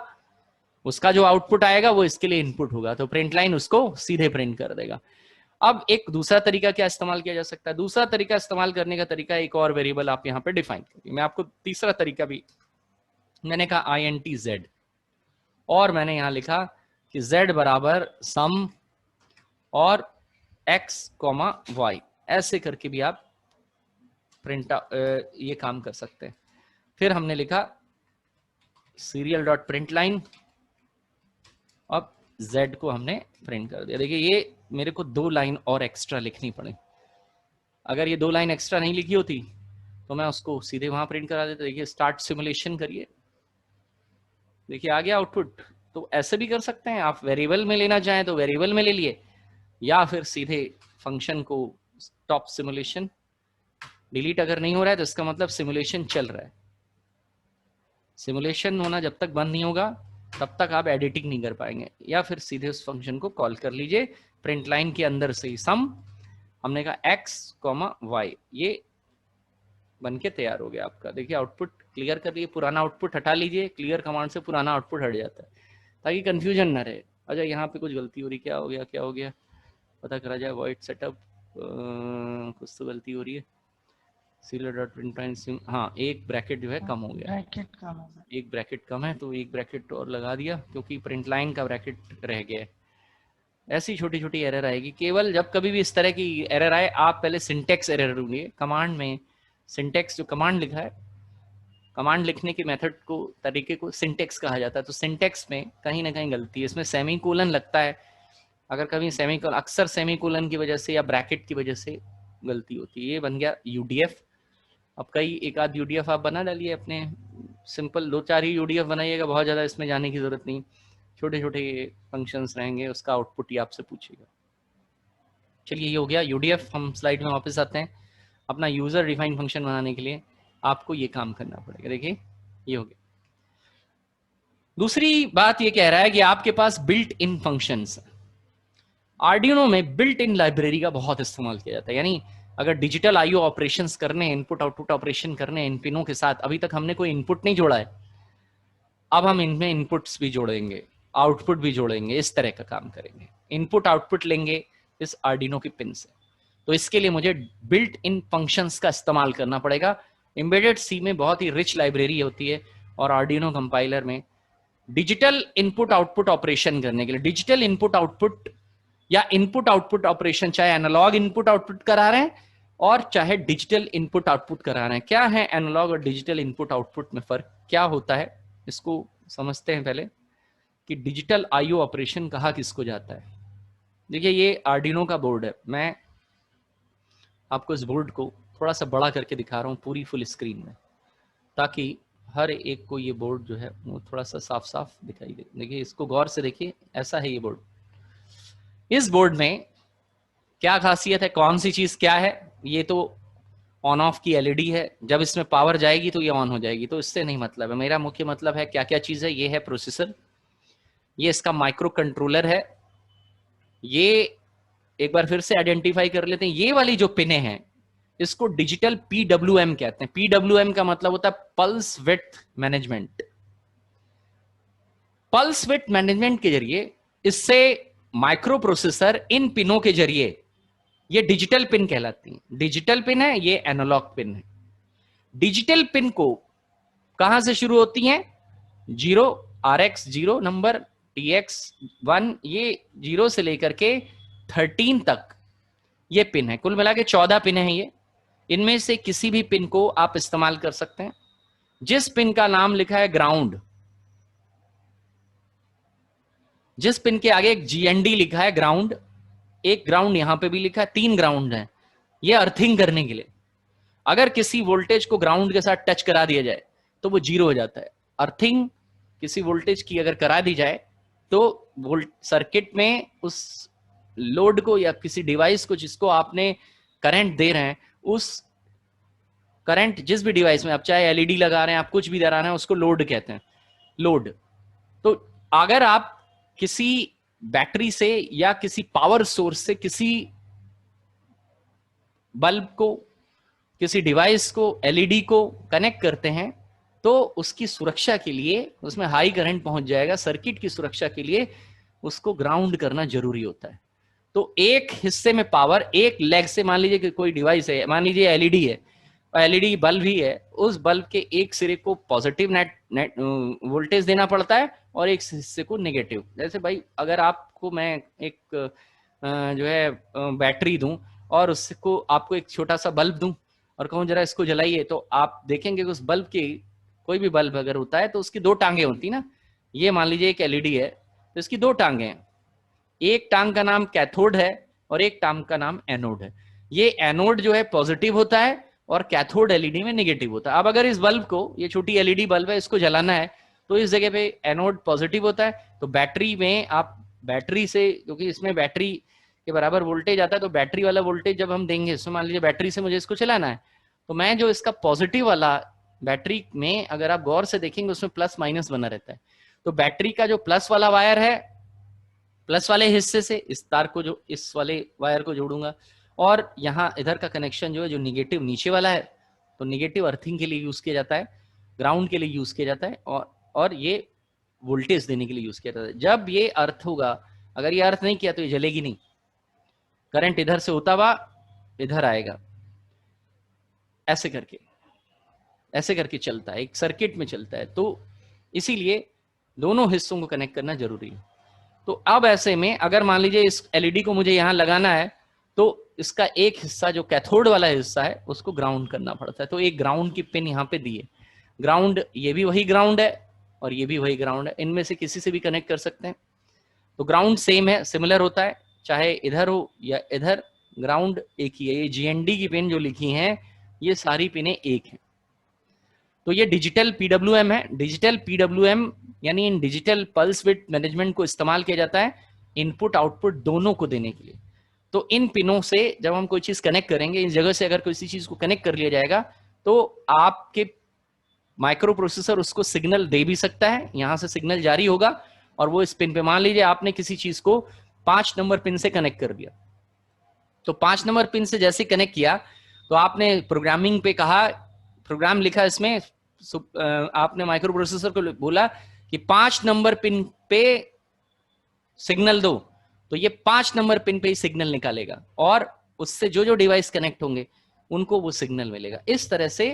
उसका जो आउटपुट आएगा वो इसके लिए इनपुट होगा, तो प्रिंट लाइन उसको सीधे प्रिंट कर देगा। अब एक दूसरा तरीका क्या इस्तेमाल किया जा सकता है? दूसरा तरीका इस्तेमाल करने का तरीका, एक और वेरिएबल आप यहाँ पे डिफाइन करिए। मैं आपको तीसरा तरीका भी, मैंने कहा INT-Z, और मैंने यहाँ लिखा कि Z बराबर सम और X, Y, ऐसे करके भी आप प्रिंट ये काम कर सकते हैं। फिर हमने लिखा serial.println, अब Z को हमने प्रिंट कर दिया। देखिए ये मेरे को 2 लाइन और एक्स्ट्रा लिखनी पड़े। अगर ये 2 लाइन एक्स्ट्रा नहीं लिखी होती तो मैं उसको सीधे वहां प्रिंट करा देता। देखिए स्टार्ट सिमुलेशन करिए, देखिए आ गया आउटपुट। तो ऐसे भी कर सकते हैं आप, वेरिएबल में लेना चाहें तो वेरिएबल में ले लिए, या फिर सीधे फंक्शन को स्टॉप सिमुलेशन, डिलीट अगर नहीं हो रहा है तो इसका मतलब सिमुलेशन चल रहा है। सिमुलेशन होना जब तक बंद नहीं होगा तब तक आप एडिटिंग नहीं कर पाएंगे। या फिर सीधे उस फंक्शन को कॉल कर लीजिए प्रिंट लाइन के अंदर से ही। सम हमने कहा X, Y, ये बन के तैयार हो गया आपका। देखिए आउटपुट क्लियर कर लिए, पुराना आउटपुट हटा लीजिए, क्लियर कमांड से पुराना आउटपुट हट जाता है ताकि कंफ्यूजन ना रहे। अच्छा यहाँ पे कुछ गलती हो रही, क्या हो गया पता करा जाए। वॉइड सेटअप, कुछ तो गलती हो रही है। serial.println, हाँ एक ब्रैकेट जो है कम हो गया, ब्रैकेट कम हो गया, एक ब्रैकेट कम है, तो एक ब्रैकेट और लगा दिया क्योंकि प्रिंट लाइन का ब्रैकेट रह गया है। ऐसी छोटी छोटी एरर आएगी। केवल जब कभी भी इस तरह की एरर आए, आप पहले सिंटेक्स एरर ढूंढिए। कमांड में सिंटेक्स, जो कमांड लिखा है, कमांड लिखने के मेथड को, तरीके को सिंटेक्स कहा जाता है। तो सिंटेक्स में कहीं ना कहीं गलती है, इसमें सेमीकोलन लगता है। अगर कभी सेमीकोलन, अक्सर सेमीकोलन की वजह से या ब्रैकेट की वजह से गलती होती है। ये बन गया UDF। अब कई एक आध UDF आप बना डालिए अपने, सिंपल 2-4 ही UDF बनाइएगा, बहुत ज़्यादा इसमें जाने की जरूरत नहीं। छोटे छोटे फंक्शंस रहेंगे, उसका आउटपुट ही आपसे पूछेगा। चलिए ये हो गया UDF। हम स्लाइड में वापस आते हैं। अपना यूजर डिफाइन फंक्शन बनाने के लिए आपको ये काम करना पड़ेगा। देखिए ये हो गया। दूसरी बात ये कह रहा है कि आपके पास बिल्ट इन फंक्शंस। आर्डिनो में बिल्ट इन लाइब्रेरी का बहुत इस्तेमाल किया जाता है। यानी अगर डिजिटल IO ऑपरेशंस करने, इनपुट आउटपुट ऑपरेशन करने इन पिनों के साथ, अभी तक हमने कोई इनपुट नहीं जोड़ा है, अब हम इनमें इनपुट्स भी जोड़ेंगे, आउटपुट भी जोड़ेंगे, इस तरह का काम करेंगे। इनपुट आउटपुट लेंगे इस आर्डिनो की पिन से। तो इसके लिए मुझे बिल्ट इन फंक्शंस का इस्तेमाल करना पड़ेगा। एम्बेडेड C में बहुत ही रिच लाइब्रेरी होती है, और आर्डिनो कंपाइलर में डिजिटल इनपुट आउटपुट ऑपरेशन करने के लिए, डिजिटल इनपुट आउटपुट या इनपुट आउटपुट ऑपरेशन, चाहे एनालॉग इनपुट आउटपुट करा रहे हैं और चाहे डिजिटल इनपुट आउटपुट करा रहे हैं। क्या है एनालॉग और डिजिटल इनपुट आउटपुट में फर्क क्या होता है, इसको समझते हैं पहले कि डिजिटल IO ऑपरेशन कहा किसको जाता है। देखिए ये आर्डिनो का बोर्ड है, मैं आपको इस बोर्ड को थोड़ा सा बड़ा करके दिखा रहा हूँ पूरी फुल स्क्रीन में, ताकि हर एक को ये बोर्ड जो है वो थोड़ा सा साफ साफ दिखाई दे। देखिए इसको गौर से देखिए, ऐसा है ये बोर्ड। इस बोर्ड में क्या खासियत है, कौन सी चीज क्या है, ये तो ऑन ऑफ की एलईडी है, जब इसमें पावर जाएगी तो ये ऑन हो जाएगी, तो इससे नहीं मतलब है। मेरा मुख्य मतलब है क्या क्या चीज है। ये है प्रोसेसर, ये इसका माइक्रो कंट्रोलर है, ये एक बार फिर से आइडेंटिफाई कर लेते हैं, ये वाली जो पिने हैं इसको डिजिटल पीडब्ल्यूएम कहते हैं। पीडब्ल्यूएम का मतलब होता है pulse width management. Pulse width management के जरिए इससे माइक्रो प्रोसेसर इन पिनों के जरिए, ये डिजिटल पिन कहलाती है। डिजिटल पिन है, ये एनालॉग पिन है। डिजिटल पिन को कहां से शुरू होती हैं? 0 RX 0 नंबर, TX 1, ये 0 से लेकर के 13 तक ये पिन है। कुल मिला के 14 पिन है ये। इनमें से किसी भी पिन को आप इस्तेमाल कर सकते हैं। जिस पिन का नाम लिखा है ग्राउंड, जिस पिन के आगे एक GND लिखा है ग्राउंड, एक ग्राउंड यहां पे भी लिखा है, 3 ग्राउंड है, ये अर्थिंग करने के लिए। अगर किसी वोल्टेज को ग्राउंड के साथ टच करा दिया जाए तो वो 0 हो जाता है। अर्थिंग किसी वोल्टेज की अगर करा दी जाए तो सर्किट में उस लोड को या किसी डिवाइस को जिसको आपने करंट दे रहे हैं, उस करंट जिस भी डिवाइस में, आप चाहे LED लगा रहे हैं, आप कुछ भी दे रहे हैं, उसको लोड कहते हैं, लोड। तो अगर आप किसी बैटरी से या किसी पावर सोर्स से किसी बल्ब को, किसी डिवाइस को, LED को कनेक्ट करते हैं तो उसकी सुरक्षा के लिए, उसमें हाई करंट पहुंच जाएगा, सर्किट की सुरक्षा के लिए उसको ग्राउंड करना जरूरी होता है। तो एक हिस्से में पावर, एक लेग से, मान लीजिए कि कोई डिवाइस है, मान लीजिए LED है और LED बल्ब ही है, उस बल्ब के एक सिरे को पॉजिटिव नेट वोल्टेज देना पड़ता है और एक हिस्से को नेगेटिव। जैसे भाई अगर आपको मैं एक जो है बैटरी दूं और उसको आपको एक छोटा सा बल्ब दूं और कहूं जरा इसको जलाइए, तो आप देखेंगे कि उस बल्ब की, कोई भी बल्ब अगर होता है तो उसकी 2 टांगे होती ना। ये मान लीजिए एक LED है तो इसकी 2 टांगे हैं, एक टांग का नाम कैथोड है और एक टांग का नाम एनोड है। ये एनोड जो है पॉजिटिव होता है और कैथोड LED में नेगेटिव होता है। अब अगर इस बल्ब को, ये छोटी LED बल्ब है, इसको जलाना है तो इस जगह पे एनोड पॉजिटिव होता है, तो बैटरी में आप बैटरी से, क्योंकि इसमें बैटरी के बराबर वोल्टेज आता है, तो बैटरी वाला वोल्टेज जब हम देंगे, इसमें मान लीजिए बैटरी से मुझे इसको चलाना है, तो मैं जो इसका पॉजिटिव वाला बैटरी में, अगर आप गौर से देखेंगे उसमें प्लस माइनस बना रहता है, तो बैटरी का जो प्लस वाला वायर है, प्लस वाले हिस्से से इस तार को, जो इस वाले वायर को जोड़ूंगा, और यहाँ इधर का कनेक्शन जो है, जो निगेटिव नीचे वाला है, तो निगेटिव अर्थिंग के लिए यूज किया जाता है, ग्राउंड के लिए यूज किया जाता है, और ये वोल्टेज देने के लिए यूज किया जाता है। जब ये अर्थ होगा, अगर ये अर्थ नहीं किया तो ये जलेगी नहीं, करंट इधर से होता हुआ इधर आएगा, ऐसे करके चलता है, एक सर्किट में चलता है। तो इसीलिए दोनों हिस्सों को कनेक्ट करना जरूरी है। तो अब ऐसे में अगर मान लीजिए इस LED को मुझे यहां लगाना है, तो इसका एक हिस्सा जो कैथोड वाला हिस्सा है उसको ग्राउंड करना पड़ता है। तो एक ग्राउंड की पिन यहाँ पे दी है, ग्राउंड, ये भी वही ग्राउंड है और ये भी वही ग्राउंड है, इनमें से किसी से भी कनेक्ट कर सकते हैं। तो ग्राउंड सेम है, सिमिलर होता है, चाहे इधर हो या इधर, ग्राउंड एक ही है। ये GND की पिन जो लिखी हैं, ये सारी पिनें एक हैं। तो ये डिजिटल PWM है। डिजिटल PWM यानी इन डिजिटल पल्स विड्थ मैनेजमेंट को इस्तेमाल किया जाता है इनपुट आउटपुट दोनों को देने के लिए। तो इन पिनों से जब हम कोई चीज कनेक्ट करेंगे, इस जगह से अगर किसी चीज को कनेक्ट कर लिया जाएगा, तो आपके माइक्रो प्रोसेसर उसको सिग्नल दे भी सकता है, यहां से सिग्नल जारी होगा और वो इस पिन पे, मान लीजिए आपने किसी चीज को 5 नंबर पिन से कनेक्ट कर दिया, तो 5 नंबर पिन से जैसे कनेक्ट किया तो आपने प्रोग्रामिंग पे कहा, प्रोग्राम लिखा इसमें, आपने माइक्रो प्रोसेसर को बोला कि 5 नंबर पिन पे सिग्नल दो, तो ये 5 नंबर पिन पे ही सिग्नल निकालेगा और उससे जो जो डिवाइस कनेक्ट होंगे उनको वो सिग्नल मिलेगा। इस तरह से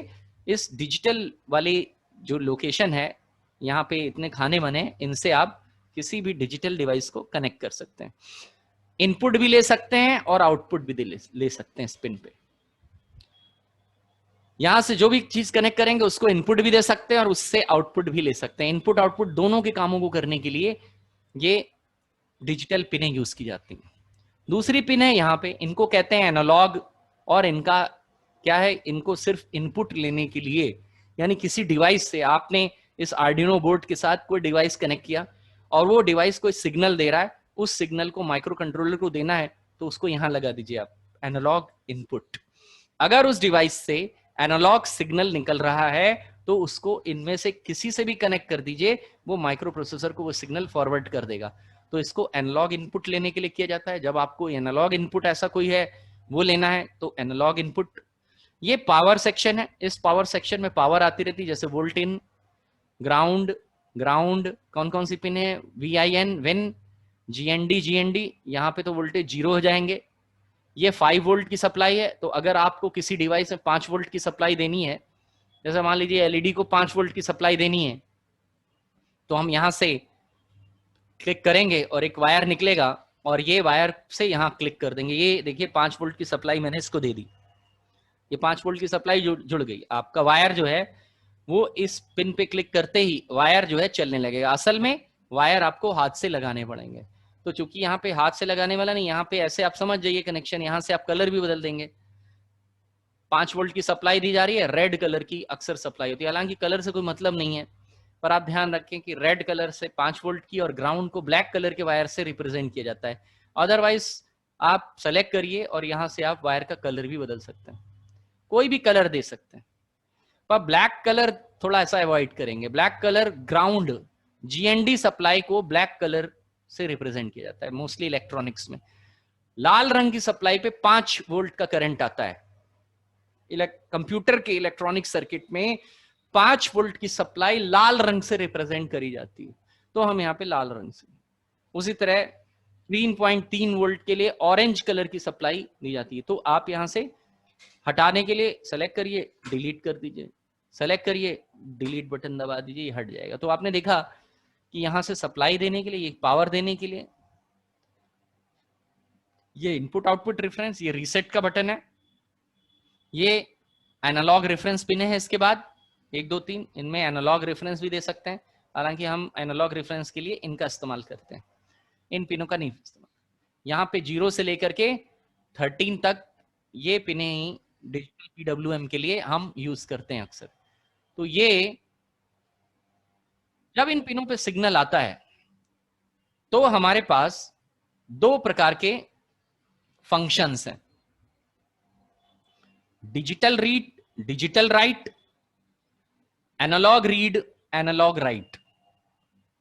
इस डिजिटल वाली जो लोकेशन है, यहाँ पे इतने खाने बने, इनसे आप किसी भी डिजिटल डिवाइस को कनेक्ट कर सकते हैं, इनपुट भी ले सकते हैं और आउटपुट भी ले सकते हैं इस पिन पे। यहां से जो भी चीज कनेक्ट करेंगे उसको इनपुट भी दे सकते हैं और उससे आउटपुट भी ले सकते हैं। इनपुट आउटपुट दोनों के कामों को करने के लिए ये डिजिटल पिनें यूज की जाती हैं। दूसरी पिन है यहाँ पे, इनको कहते हैं एनालॉग, और इनका क्या है, इनको सिर्फ इनपुट लेने के लिए, यानी किसी डिवाइस से आपने इस आर्डिनो बोर्ड के साथ कोई डिवाइस कनेक्ट किया और वो डिवाइस कोई सिग्नल दे रहा है, उस सिग्नल को माइक्रो कंट्रोलर को देना है तो उसको यहां लगा दीजिए आप, एनालॉग इनपुट। अगर उस डिवाइस से एनालॉग सिग्नल निकल रहा है तो उसको इनमें से किसी से भी कनेक्ट कर दीजिए, वो माइक्रो प्रोसेसर को वो सिग्नल फॉरवर्ड कर देगा। तो इसको एनालॉग इनपुट लेने के लिए किया जाता है। जब आपको एनालॉग इनपुट ऐसा कोई है वो लेना है तो एनालॉग इनपुट। ये पावर सेक्शन है, इस पावर सेक्शन में पावर आती रहती है, जैसे वोल्ट इन, ग्राउंड, ग्राउंड कौन कौन सी पिन है, VIN, विन, GND, GND, यहाँ पे तो वोल्टेज 0 हो जाएंगे। ये 5 वोल्ट की सप्लाई है, तो अगर आपको किसी डिवाइस में 5 वोल्ट की सप्लाई देनी है, जैसे मान लीजिए LED को 5 वोल्ट की सप्लाई देनी है, तो हम यहां से क्लिक करेंगे और एक वायर निकलेगा और ये वायर से यहां क्लिक कर देंगे। ये देखिए 5 वोल्ट की सप्लाई मैंने इसको दे दी, ये 5 वोल्ट की सप्लाई जुड़ गई। आपका वायर जो है वो इस पिन पे क्लिक करते ही वायर जो है चलने लगेगा। असल में वायर आपको हाथ से लगाने पड़ेंगे, तो चूंकि यहाँ पे हाथ से लगाने वाला नहीं, यहाँ पे ऐसे आप समझ जाइए कनेक्शन, यहाँ से आप कलर भी बदल देंगे। 5 वोल्ट की सप्लाई दी जा रही है, रेड कलर की अक्सर सप्लाई होती है, हालांकि कलर से कोई मतलब नहीं है, पर आप ध्यान रखें कि रेड कलर से 5 वोल्ट की, और ग्राउंड को ब्लैक कलर के वायर से रिप्रेजेंट किया जाता है। अदरवाइज आप सेलेक्ट करिए और यहां से आप वायर का कलर भी बदल सकते हैं, कोई भी कलर दे सकते हैं, पर ब्लैक कलर थोड़ा ऐसा अवॉइड करेंगे। Black colour ground, GND supply को ब्लैक कलर से रिप्रेजेंट किया जाता है मोस्टली इलेक्ट्रॉनिक्स में। लाल रंग की सप्लाई पे 5 वोल्ट का करंट आता है। कंप्यूटर के इलेक्ट्रॉनिक सर्किट में 5 वोल्ट की सप्लाई लाल रंग से रिप्रेजेंट करी जाती है, तो हम यहाँ पे लाल रंग से। उसी तरह 3.3 वोल्ट के लिए ऑरेंज कलर की सप्लाई दी जाती है, तो आप यहां से हटाने के लिए सेलेक्ट करिए, डिलीट कर दीजिए, सेलेक्ट करिए, डिलीट बटन दबा दीजिए, ये हट जाएगा। तो आपने देखा कि यहां से सप्लाई देने के लिए, ये पावर देने के लिए, ये इनपुट आउटपुट रेफरेंस, ये रीसेट का बटन है, ये एनालॉग रेफरेंस पिन है। इसके बाद 1 2 3 इनमें एनालॉग रेफरेंस भी दे सकते हैं, हालांकि हम एनालॉग रेफरेंस के लिए इनका इस्तेमाल करते हैं, इन पिनों का नहीं इस्तेमाल। यहाँ पे 0 से लेकर के 13 तक ये पिने ही डिजिटल PWM के लिए हम यूज करते हैं अक्सर। तो ये जब इन पिनों पे सिग्नल आता है तो हमारे पास 2 प्रकार के फंक्शंस हैं, digital read, digital write, analogue read, analogue write.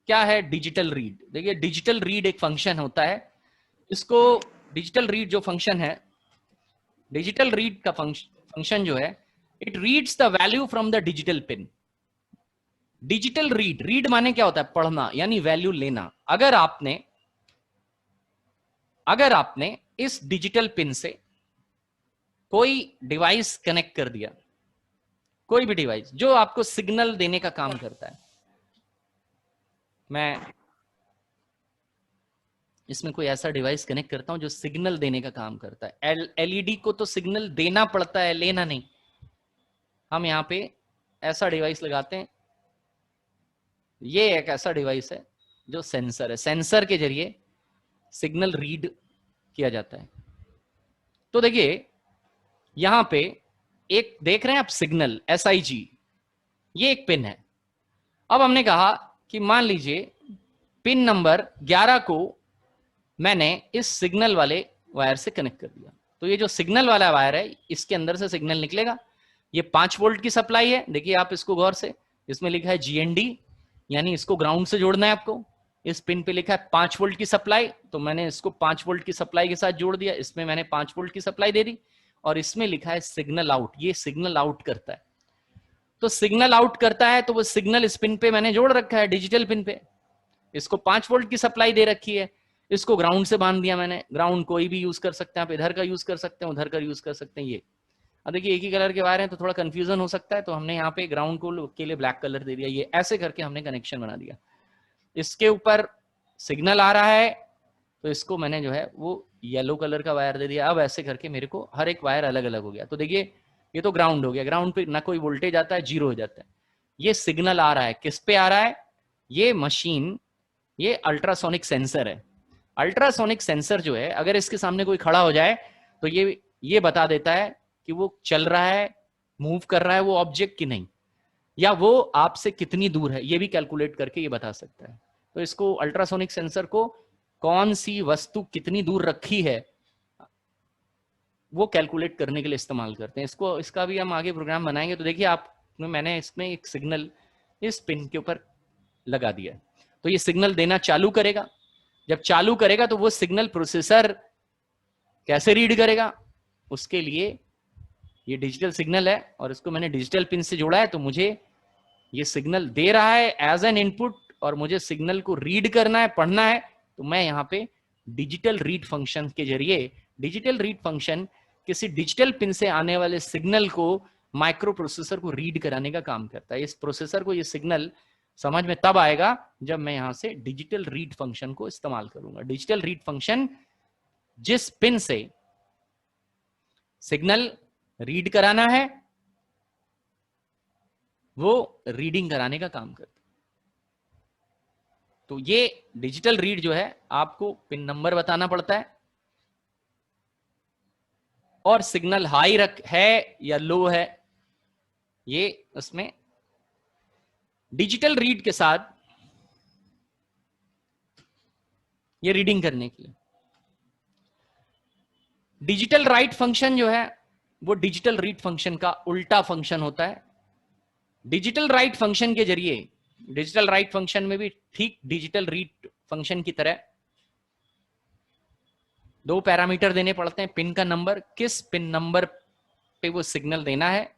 क्या है डिजिटल रीड? देखिए डिजिटल रीड एक फंक्शन होता है, इसको डिजिटल रीड जो फंक्शन है, डिजिटल रीड का फंक्शन जो है, it reads the value from the digital pin. Digital read, read माने क्या होता है? पढ़ना, यानी वैल्यू लेना। अगर आपने इस डिजिटल पिन से कोई डिवाइस कनेक्ट कर दिया, कोई भी डिवाइस जो आपको सिग्नल देने का काम करता है, मैं इसमें कोई ऐसा डिवाइस कनेक्ट करता हूं जो सिग्नल देने का काम करता है। LED को तो सिग्नल देना पड़ता है, लेना नहीं। हम यहां पे ऐसा डिवाइस लगाते हैं, ये एक ऐसा डिवाइस है जो सेंसर है, सेंसर के जरिए सिग्नल रीड किया जाता है। तो देखिए यहां पे एक देख रहे हैं आप सिग्नल SIG, ये एक पिन है। अब हमने कहा कि मान लीजिए पिन नंबर 11 को मैंने इस सिग्नल वाले वायर से कनेक्ट कर दिया, तो ये जो सिग्नल वाला वायर है इसके अंदर से सिग्नल निकलेगा। ये 5 वोल्ट की सप्लाई है, देखिए आप इसको गौर से, इसमें लिखा है GND, यानी इसको ग्राउंड से जोड़ना है आपको। इस पिन पे लिखा है 5 वोल्ट की सप्लाई, तो मैंने इसको 5 वोल्ट की सप्लाई के साथ जोड़ दिया, इसमें मैंने 5 वोल्ट की सप्लाई दे दी, और इसमें लिखा है सिग्नल आउट, ये सिग्नल आउट करता है। तो सिग्नल आउट करता है तो वो सिग्नल इस पिन पे मैंने जोड़ रखा है, डिजिटल पिन पे, इसको 5 वोल्ट की सप्लाई दे रखी है, इसको ग्राउंड से बांध दिया मैंने। ग्राउंड कोई भी यूज कर सकते हैं, आप इधर का यूज कर सकते हैं, उधर का यूज कर सकते हैं। ये अब देखिए एक ही कलर के वायर हैं तो थोड़ा कंफ्यूजन हो सकता है, तो हमने यहाँ पे ग्राउंड को के लिए ब्लैक कलर दे दिया, ये ऐसे करके हमने कनेक्शन बना दिया। इसके ऊपर सिग्नल आ रहा है तो इसको मैंने जो है वो येलो कलर का वायर दे दिया। अब ऐसे करके मेरे को हर एक वायर अलग अलग हो गया। तो देखिए ये तो ग्राउंड हो गया, ग्राउंड पे ना कोई वोल्टेज आता है, 0 हो जाता है। ये सिग्नल आ रहा है, किस पे आ रहा है? ये मशीन, ये अल्ट्रासोनिक सेंसर है। अल्ट्रासोनिक सेंसर जो है, अगर इसके सामने कोई खड़ा हो जाए तो ये बता देता है कि वो चल रहा है, मूव कर रहा है वो ऑब्जेक्ट कि नहीं, या वो आपसे कितनी दूर है, ये भी कैलकुलेट करके ये बता सकता है। तो इसको अल्ट्रासोनिक सेंसर को कौन सी वस्तु कितनी दूर रखी है वो कैलकुलेट करने के लिए इस्तेमाल करते हैं इसको। इसका भी हम आगे प्रोग्राम बनाएंगे। तो देखिए आप, मैंने इसमें एक सिग्नल इस पिन के ऊपर लगा दिया, तो ये सिग्नल देना चालू करेगा। जब चालू करेगा तो वो सिग्नल प्रोसेसर कैसे रीड करेगा, उसके लिए ये डिजिटल सिग्नल है और इसको मैंने डिजिटल पिन से जोड़ा है, तो मुझे ये सिग्नल दे रहा है एज एन इनपुट और मुझे सिग्नल को रीड करना है, पढ़ना है। तो मैं यहाँ पे डिजिटल रीड फंक्शन के जरिए, डिजिटल रीड फंक्शन किसी डिजिटल पिन से आने वाले सिग्नल को माइक्रो प्रोसेसर को रीड कराने का काम करता है। इस प्रोसेसर को ये सिग्नल समझ में तब आएगा जब मैं यहां से डिजिटल रीड फंक्शन को इस्तेमाल करूंगा। डिजिटल रीड फंक्शन जिस पिन से सिग्नल रीड कराना है वो रीडिंग कराने का काम करता है। तो ये डिजिटल रीड जो है आपको पिन नंबर बताना पड़ता है और सिग्नल हाई है या लो है, ये उसमें डिजिटल रीड के साथ ये रीडिंग करने के लिए। डिजिटल राइट फंक्शन जो है वो डिजिटल रीड फंक्शन का उल्टा फंक्शन होता है। डिजिटल राइट फंक्शन के जरिए, डिजिटल राइट फंक्शन में भी ठीक डिजिटल रीड फंक्शन की तरह दो पैरामीटर देने पड़ते हैं। पिन का नंबर, किस पिन नंबर पे वो सिग्नल देना है,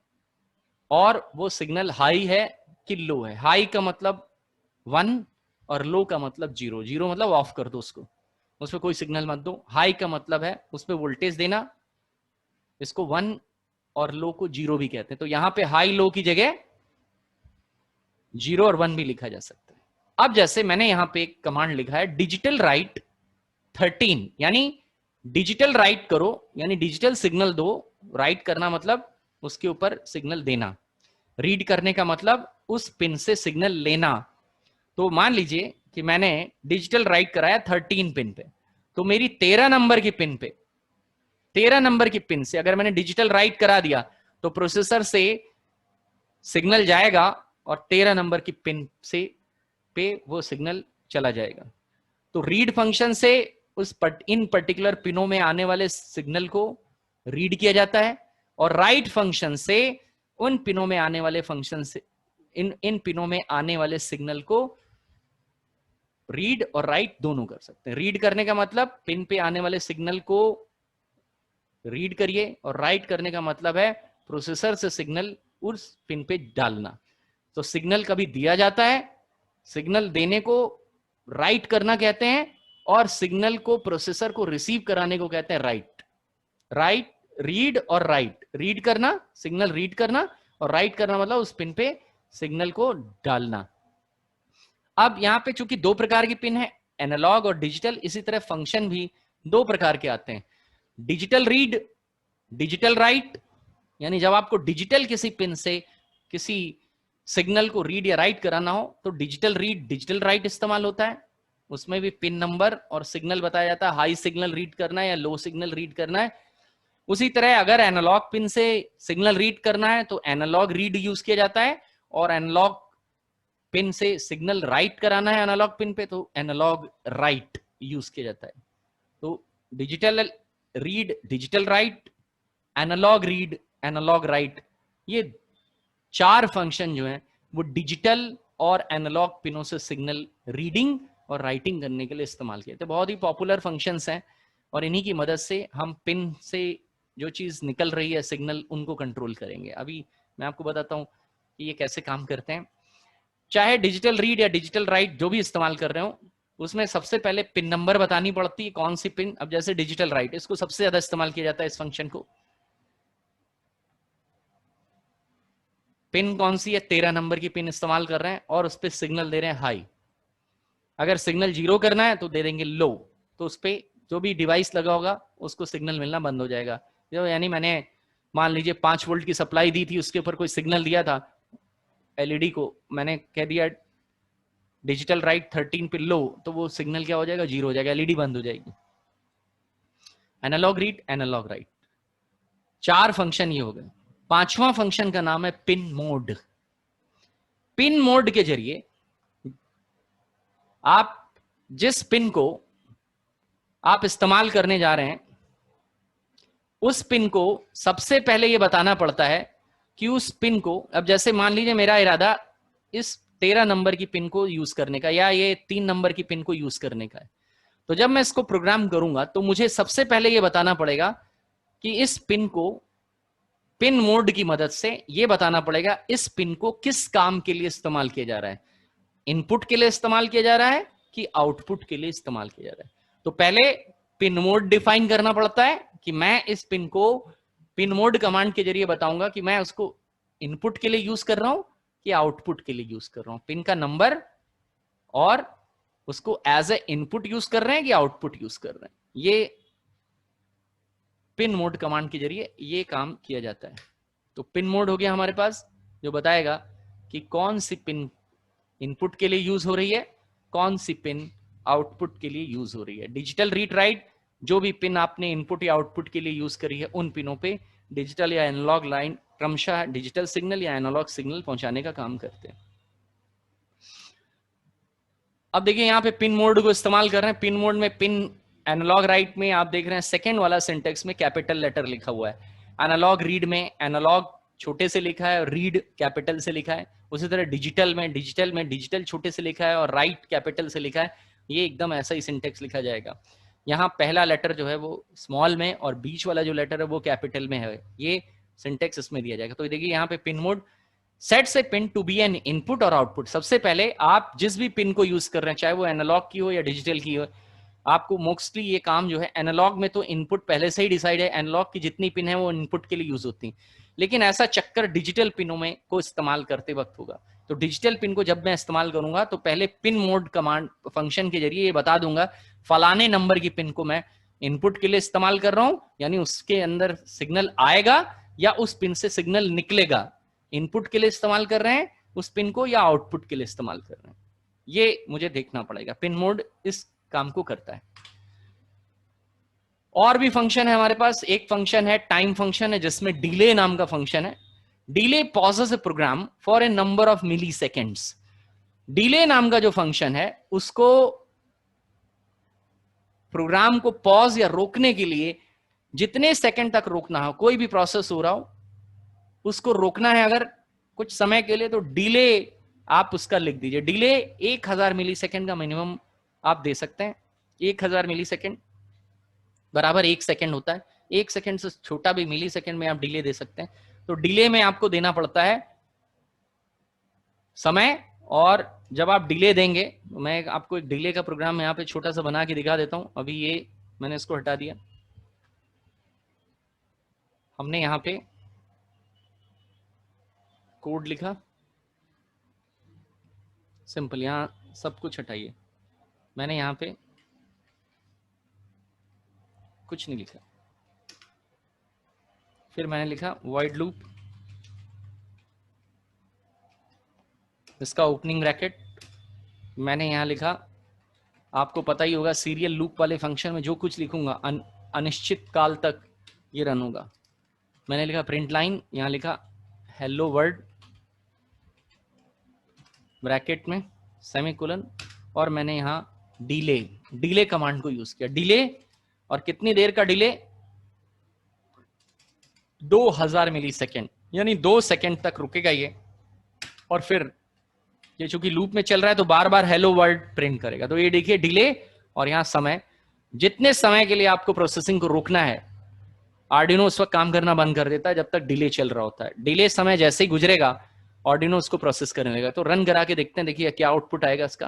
और वो सिग्नल हाई है कि लो है। हाई का मतलब 1 और लो का मतलब 0। 0 मतलब ऑफ कर दो उसको, उस पर कोई सिग्नल मत दो। हाई का मतलब है उस पर वोल्टेज देना, इसको 1 और लो को 0 भी कहते हैं। तो यहां पे हाई लो की जगह 0 और 1 भी लिखा जा सकता है। अब जैसे मैंने यहां पे एक कमांड लिखा है डिजिटल राइट 13, यानी डिजिटल राइट करो, यानी डिजिटल सिग्नल दो। राइट करना मतलब उसके ऊपर सिग्नल देना, रीड करने का मतलब उस पिन से सिग्नल लेना। तो मान लीजिए कि मैंने डिजिटल राइट कराया 13 पिन पे, तो मेरी 13 नंबर की पिन पे, 13 नंबर की पिन से अगर मैंने डिजिटल राइट करा दिया तो प्रोसेसर से सिग्नल जाएगा और 13 नंबर की पिन से पे वो सिग्नल चला जाएगा। तो रीड फंक्शन से इन पर्टिकुलर पिनों में आने वाले सिग्नल को रीड किया जाता है और राइट फंक्शन से उन पिनों में आने वाले फंक्शन से इन पिनों में आने वाले सिग्नल को रीड और राइट दोनों कर सकते हैं। रीड करने का मतलब पिन पे आने वाले सिग्नल को रीड करिए, और राइट करने का मतलब है प्रोसेसर से सिग्नल उस पिन पे डालना। तो सिग्नल कभी दिया जाता है, सिग्नल देने को राइट करना कहते हैं, और सिग्नल को प्रोसेसर को रिसीव कराने को कहते हैं राइट। राइट, रीड और राइट। रीड करना, सिग्नल रीड करना, और राइट करना मतलब उस पिन पे सिग्नल को डालना। अब यहां पे चूंकि दो प्रकार की पिन है, एनालॉग और डिजिटल, इसी तरह फंक्शन भी दो प्रकार के आते हैं, डिजिटल रीड, डिजिटल राइट। यानी जब आपको डिजिटल किसी पिन से किसी सिग्नल को रीड या राइट कराना हो तो डिजिटल रीड, डिजिटल राइट इस्तेमाल होता है। उसमें भी पिन नंबर और सिग्नल बताया जाता है, हाई सिग्नल रीड करना है या लो सिग्नल रीड करना है। उसी तरह अगर एनालॉग पिन से सिग्नल रीड करना है तो एनालॉग रीड यूज किया जाता है, और एनालॉग पिन से सिग्नल राइट कराना है एनालॉग पिन पे तो एनालॉग राइट यूज किया जाता है। तो digital read, digital write, analogue read, analogue write, ये चार फंक्शन जो हैं वो डिजिटल और एनालॉग पिनों से सिग्नल रीडिंग और राइटिंग करने के लिए इस्तेमाल किए थे। बहुत ही पॉपुलर फंक्शंस हैं और इन्हीं की मदद से हम पिन से जो चीज निकल रही है सिग्नल, उनको कंट्रोल करेंगे। अभी मैं आपको बताता हूँ कि ये कैसे काम करते हैं। चाहे डिजिटल रीड या डिजिटल राइट जो भी इस्तेमाल कर रहे हो, उसमें सबसे पहले पिन नंबर बतानी पड़ती है, कौन सी पिन। अब जैसे डिजिटल राइट, इसको सबसे ज्यादा इस्तेमाल किया जाता है इस फंक्शन को। पिन कौन सी है, 13 नंबर की पिन इस्तेमाल कर रहे हैं और उस पर सिग्नल दे रहे हैं हाई। अगर सिग्नल 0 करना है तो दे देंगे लो, तो उस पर जो भी डिवाइस लगा होगा उसको सिग्नल मिलना बंद हो जाएगा। यानी मैंने मान लीजिए 5 वोल्ट की सप्लाई दी थी, उसके ऊपर कोई सिग्नल दिया था एलईडी को, मैंने कह दिया डिजिटल राइट 13 पे लो, तो वो सिग्नल क्या हो जाएगा, 0 हो जाएगा, एलईडी बंद हो जाएगी। Analogue read, analogue write, 4 function ये हो गए। 5वां फंक्शन का नाम है पिन मोड। पिन मोड के जरिए आप जिस पिन को आप इस्तेमाल करने जा रहे हैं, उस पिन को सबसे पहले ये बताना पड़ता है कि उस पिन को, अब जैसे मान लीजिए मेरा इरादा इस 13 नंबर की पिन को यूज करने का या ये 3 नंबर की पिन को यूज करने का है, तो जब मैं इसको प्रोग्राम करूंगा तो मुझे सबसे पहले ये बताना पड़ेगा कि इस पिन को, पिन मोड की मदद से ये बताना पड़ेगा इस पिन को किस काम के लिए इस्तेमाल किया जा रहा है, इनपुट के लिए इस्तेमाल किया जा रहा है कि आउटपुट के लिए इस्तेमाल किया जा रहा है। तो पहले पिन मोड डिफाइन करना पड़ता है कि मैं इस पिन को पिन मोड कमांड के जरिए बताऊंगा कि मैं उसको इनपुट के लिए यूज कर रहा हूं कि आउटपुट के लिए यूज कर रहा हूं, पिन का नंबर और उसको एज ए इनपुट यूज कर रहे हैं कि आउटपुट यूज कर रहे हैं। ये पिन मोड कमांड के जरिए ये काम किया जाता है। तो पिन मोड हो गया हमारे पास, जो बताएगा कि कौन सी पिन इनपुट के लिए यूज हो रही है, कौन सी पिन आउटपुट के लिए यूज हो रही है। डिजिटल रीड राइट, जो भी पिन आपने इनपुट या आउटपुट के लिए यूज करी है, उन पिनों पे डिजिटल या एनालॉग लाइन क्रमशः डिजिटल सिग्नल या एनालॉग सिग्नल पहुंचाने का काम करते हैं। अब देखिए यहां पे पिन मोड को इस्तेमाल कर रहे हैं। पिन मोड में पिन एनालॉग राइट में आप देख रहे हैं सेकेंड वाला सिंटेक्स में कैपिटल लेटर लिखा हुआ है। एनालॉग रीड में एनालॉग छोटे से लिखा है और रीड कैपिटल से लिखा है। उसी तरह डिजिटल में डिजिटल छोटे से लिखा है और राइट कैपिटल से लिखा है। ये एकदम ऐसा ही सिंटेक्स लिखा जाएगा। यहाँ पहला लेटर जो है वो स्मॉल में और बीच वाला जो लेटर है वो कैपिटल में है। ये सिंटेक्स इसमें दिया जाएगा। तो देखिए यहाँ पे पिन मोड सेट से pin to be an input और आउटपुट। सबसे पहले आप जिस भी पिन को यूज कर रहे हैं, चाहे वो एनालॉग की हो या डिजिटल की हो, आपको मोस्टली ये काम जो है, एनालॉग में तो इनपुट पहले से ही डिसाइड है, एनालॉग की जितनी पिन है वो इनपुट के लिए यूज होती हैं, लेकिन ऐसा चक्कर डिजिटल पिनों में को इस्तेमाल करते वक्त होगा। तो डिजिटल पिन को जब मैं इस्तेमाल करूंगा तो पहले पिन मोड कमांड फंक्शन के जरिए ये बता दूंगा फलाने नंबर की पिन को मैं इनपुट के लिए इस्तेमाल कर रहा हूं, यानी उसके अंदर सिग्नल आएगा या उस पिन से सिग्नल निकलेगा, इनपुट के लिए इस्तेमाल कर रहे हैं उस पिन को या आउटपुट के लिए इस्तेमाल कर रहे हैं, ये मुझे देखना पड़ेगा। पिन मोड इस काम को करता है। और भी फंक्शन है हमारे पास। एक फंक्शन है टाइम फंक्शन है, जिसमें डिले नाम का फंक्शन है। Delay pauses a program for a number of milliseconds. Delay नाम का जो फंक्शन है उसको प्रोग्राम को पॉज या रोकने के लिए जितने सेकंड तक रोकना हो, कोई भी प्रोसेस हो रहा हो उसको रोकना है अगर कुछ समय के लिए, तो डिले आप उसका लिख दीजिए। डिले 1000 मिली सेकेंड का मिनिमम आप दे सकते हैं। 1000 मिली सेकेंड बराबर 1 सेकेंड होता है। 1 सेकेंड से छोटा भी मिली सेकेंड में आप डिले दे सकते हैं। तो डिले में आपको देना पड़ता है समय, और जब आप डिले देंगे, मैं आपको एक डिले का प्रोग्राम यहाँ पे छोटा सा बना के दिखा देता हूं। अभी ये मैंने इसको हटा दिया। हमने यहाँ पे कोड लिखा सिंपल, यहाँ सब कुछ हटाइए। मैंने यहाँ पे कुछ नहीं लिखा, फिर मैंने लिखा वॉइड लूप, इसका ओपनिंग ब्रैकेट मैंने यहाँ लिखा, आपको पता ही होगा सीरियल लूप वाले फंक्शन में जो कुछ लिखूंगा अनिश्चित काल तक ये रन होगा। मैंने लिखा प्रिंट लाइन, यहाँ लिखा हेलो वर्ल्ड ब्रैकेट में सेमीकोलन, और मैंने यहाँ डिले कमांड को यूज किया। डिले, और कितनी देर का डिले, 2000 मिली सेकेंड, यानी 2 सेकेंड तक रुकेगा ये, और फिर ये चूंकि लूप में चल रहा है तो बार बार हेलो वर्ल्ड प्रिंट करेगा। तो ये देखिए डिले, और यहाँ समय, जितने समय के लिए आपको प्रोसेसिंग को रोकना है, आर्डिनो उस वक्त काम करना बंद कर देता है जब तक डिले चल रहा होता है। डिले समय जैसे ही गुजरेगा आर्डिनो उसको प्रोसेस करने लगेगा। तो रन करा के देखते हैं, देखिए क्या आउटपुट आएगा इसका।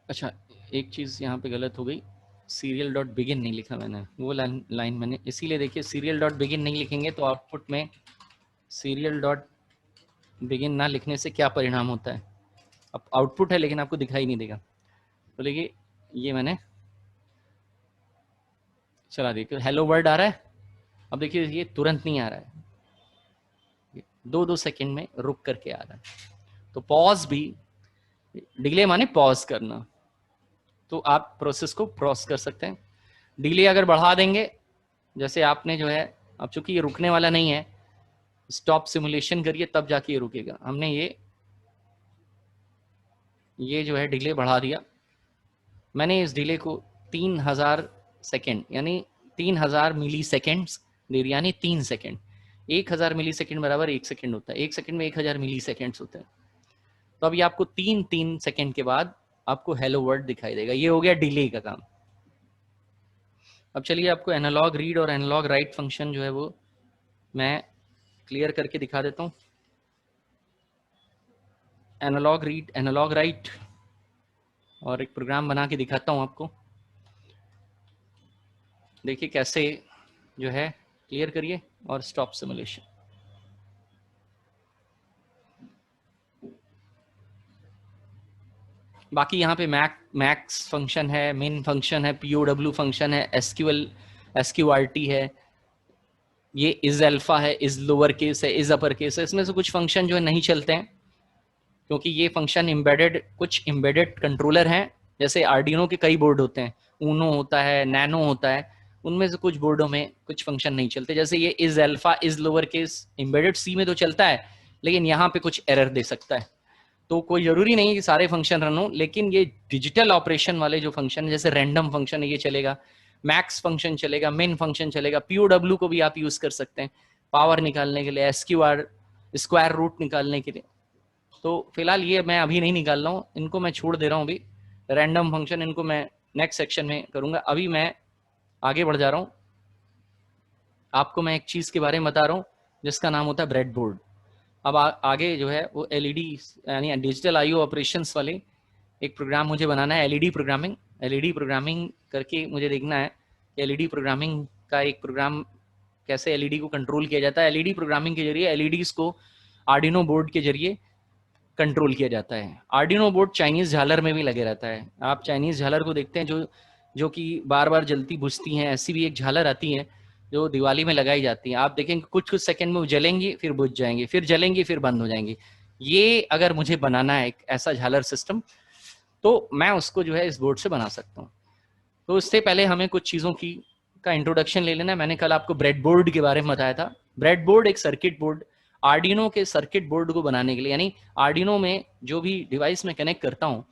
अच्छा, एक चीज यहाँ पे गलत हो गई, सीरियल डॉट बिगिन नहीं लिखा मैंने, वो लाइन मैंने इसीलिए, देखिए सीरियल डॉट बिगिन नहीं लिखेंगे तो आउटपुट में सीरियल डॉट बिगिन ना लिखने से क्या परिणाम होता है। अब आउटपुट है लेकिन आपको दिखाई नहीं देगा। तो देखिए ये मैंने चला देखिए हेलो वर्ड आ रहा है। अब देखिए ये तुरंत नहीं आ रहा है, 2-2 सेकेंड में रुक करके आ रहा है। तो पॉज भी, डिले माने पॉज करना, तो आप प्रोसेस को पॉज कर सकते हैं। डिले अगर बढ़ा देंगे, जैसे आपने जो है, अब चूंकि ये रुकने वाला नहीं है, स्टॉप सिमुलेशन करिए तब जाके ये रुकेगा। हमने ये जो है डिले बढ़ा दिया मैंने। इस डिले को 3000 सेकेंड यानी 3000 मिली सेकेंड्स दे दिया, यानी 3 सेकेंड। 1000 मिली सेकेंड बराबर 1 सेकेंड होता है, 1 सेकेंड में 1000 मिली सेकेंड्स होते हैं। तो अभी आपको 3 सेकेंड के बाद आपको हेलो वर्ल्ड दिखाई देगा। ये हो गया डिले का काम। अब चलिए आपको एनालॉग रीड और एनालॉग राइट फंक्शन जो है वो मैं क्लियर करके दिखा देता हूँ। एनालॉग रीड, एनालॉग राइट, और एक प्रोग्राम बना के दिखाता हूँ आपको। देखिए कैसे जो है, क्लियर करिए और स्टॉप सिमुलेशन। बाकी यहाँ पे मैक्स फंक्शन है, मेन फंक्शन है, पीओडब्ल्यू फंक्शन है, एसक्यूएल एसक्यूआरटी है, ये इज अल्फा है, इज लोअर केस है, इज अपर केस है। इसमें से कुछ फंक्शन जो है नहीं चलते हैं क्योंकि ये फंक्शन एम्बेडेड, कुछ एम्बेडेड कंट्रोलर हैं। जैसे आर्डिनो के कई बोर्ड होते हैं, ऊनो होता है, नैनो होता है, उनमें से कुछ बोर्डों में कुछ फंक्शन नहीं चलते। जैसे ये is alpha, is lower case embedded C में तो चलता है, लेकिन यहाँ पे कुछ एरर दे सकता है। तो कोई जरूरी नहीं है कि सारे फंक्शन रन हो, लेकिन ये डिजिटल ऑपरेशन वाले जो फंक्शन है, जैसे रैंडम फंक्शन है, ये चलेगा, मैक्स फंक्शन चलेगा, मेन फंक्शन चलेगा, पीओडब्ल्यू को भी आप यूज कर सकते हैं पावर निकालने के लिए, एसक्यूआर स्क्वायर रूट निकालने के लिए। तो फिलहाल ये मैं अभी नहीं निकाल रहा हूँ, इनको मैं छोड़ दे रहा हूँ अभी। रैंडम फंक्शन इनको मैं नेक्स्ट सेक्शन में करूंगा। अभी मैं आगे बढ़ जा रहा हूँ। आपको मैं एक चीज के बारे में बता रहा हूँ जिसका नाम होता है ब्रेड बोर्ड। अब आगे जो है वो एलईडी यानी डिजिटल आईओ ऑपरेशंस वाले एक प्रोग्राम मुझे बनाना है, एलईडी प्रोग्रामिंग। एलईडी प्रोग्रामिंग करके मुझे देखना है कि एलईडी प्रोग्रामिंग का एक प्रोग्राम कैसे एलईडी को कंट्रोल किया जाता है। एलईडी प्रोग्रामिंग के जरिए एलईडीज को आर्डिनो बोर्ड के जरिए कंट्रोल किया जाता है। आर्डिनो बोर्ड चाइनीज झालर में भी लगे रहता है। आप चाइनीज झालर को देखते हैं जो कि बार बार जलती बुझती हैं, ऐसी भी एक झालर आती है जो दिवाली में लगाई जाती है। आप देखेंगे कुछ कुछ सेकंड में वो जलेंगी, फिर बुझ जाएंगी, फिर जलेंगी, फिर बंद हो जाएंगी। ये अगर मुझे बनाना है एक ऐसा झालर सिस्टम, तो मैं उसको जो है इस बोर्ड से बना सकता हूँ। तो इससे पहले हमें कुछ चीज़ों की का इंट्रोडक्शन ले लेना है। मैंने कल आपको ब्रेड बोर्ड के बारे में बताया था। ब्रेड बोर्ड एक सर्किट बोर्ड, आर्डिनो के सर्किट बोर्ड को बनाने के लिए, यानी आर्डिनो में जो भी डिवाइस में कनेक्ट करता हूँ,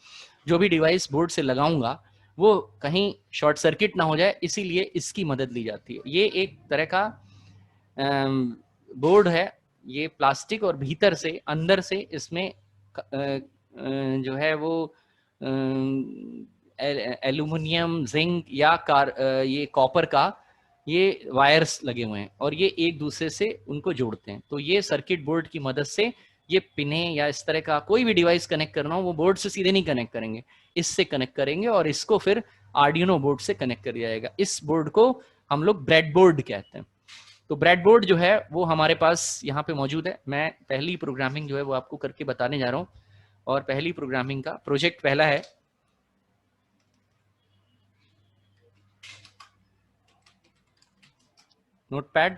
जो भी डिवाइस बोर्ड से लगाऊंगा, वो कहीं शॉर्ट सर्किट ना हो जाए, इसीलिए इसकी मदद ली जाती है। ये एक तरह का बोर्ड है, ये प्लास्टिक और भीतर से अंदर से इसमें जो है वो एल्यूमिनियम, जिंक या ये कॉपर का ये वायर्स लगे हुए हैं और ये एक दूसरे से उनको जोड़ते हैं। तो ये सर्किट बोर्ड की मदद से ये पिने या इस तरह का कोई भी डिवाइस कनेक्ट करना हो, वो बोर्ड से सीधे नहीं कनेक्ट करेंगे, इससे कनेक्ट करेंगे और इसको फिर आर्डिनो बोर्ड से कनेक्ट कर दिया जाएगा। इस बोर्ड को हम लोग ब्रेड बोर्ड कहते हैं। तो ब्रेड बोर्ड जो है वो हमारे पास यहाँ पे मौजूद है। मैं पहली प्रोग्रामिंग जो है वो आपको करके बताने जा रहा हूँ, और पहली प्रोग्रामिंग का प्रोजेक्ट पहला है notepad.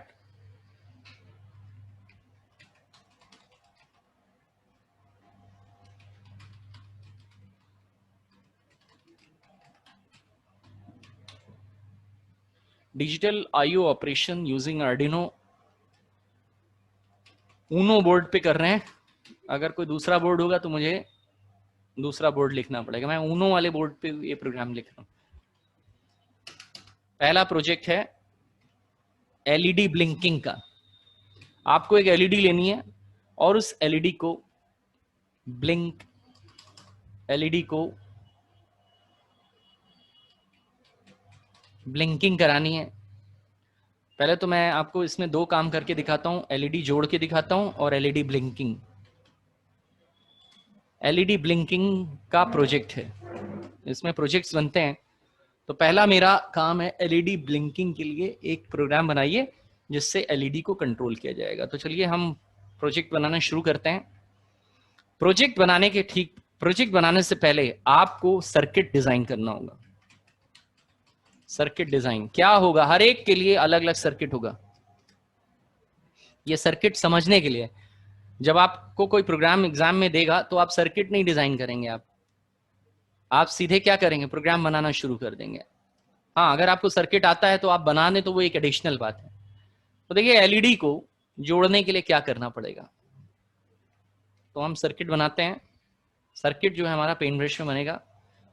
Digital IO operation using Arduino. Uno board पे कर रहे हैं। अगर कोई दूसरा बोर्ड होगा तो मुझे दूसरा बोर्ड लिखना पड़ेगा। मैं ऊनो वाले बोर्ड पे ये प्रोग्राम लिख रहा हूं। पहला प्रोजेक्ट है एलईडी ब्लिंकिंग का। आपको एक एलईडी लेनी है और उस एलईडी को ब्लिंकिंग करानी है। पहले तो मैं आपको इसमें दो काम करके दिखाता हूं, एलईडी जोड़ के दिखाता हूं और एलईडी ब्लिंकिंग। एलईडी ब्लिंकिंग का प्रोजेक्ट है, इसमें प्रोजेक्ट्स बनते हैं। तो पहला मेरा काम है एलईडी ब्लिंकिंग के लिए एक प्रोग्राम बनाइए जिससे एलईडी को कंट्रोल किया जाएगा। तो चलिए हम प्रोजेक्ट बनाना शुरू करते हैं। प्रोजेक्ट बनाने से पहले आपको सर्किट डिजाइन करना होगा। सर्किट डिजाइन क्या होगा, हर एक के लिए अलग अलग सर्किट होगा। ये सर्किट समझने के लिए, जब आपको कोई प्रोग्राम एग्जाम में देगा तो आप सर्किट नहीं डिजाइन करेंगे, आप सीधे क्या करेंगे, प्रोग्राम बनाना शुरू कर देंगे। हाँ, अगर आपको सर्किट आता है तो आप बना दें तो वो एक एडिशनल बात है। तो देखिए एलईडी को जोड़ने के लिए क्या करना पड़ेगा। तो हम सर्किट बनाते हैं। सर्किट जो है हमारा पेन ब्रश में बनेगा,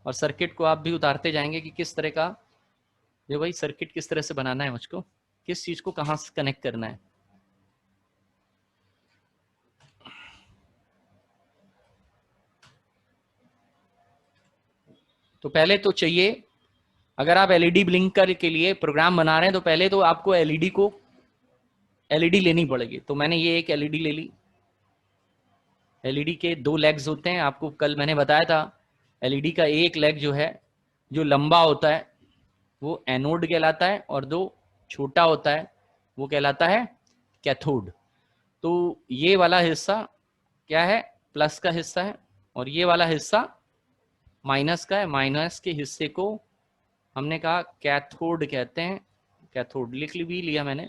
और सर्किट को आप भी उतारते जाएंगे कि किस तरह का, ये भाई सर्किट किस तरह से बनाना है, मुझको किस चीज को कहां से कनेक्ट करना है। तो पहले तो चाहिए, अगर आप एलईडी ब्लिंकर के लिए प्रोग्राम बना रहे हैं तो पहले तो आपको एलईडी लेनी पड़ेगी। तो मैंने ये एक एलईडी ले ली। एलईडी के 2 लेग्स होते हैं, आपको कल मैंने बताया था। एलईडी का एक लेग जो है, जो लंबा होता है वो एनोड कहलाता है, और 2 छोटा होता है वो कहलाता है कैथोड। तो ये वाला हिस्सा क्या है, प्लस का हिस्सा है, और ये वाला हिस्सा माइनस का है। माइनस के हिस्से को हमने कहा कैथोड कहते हैं। कैथोड लिख भी लिया मैंने।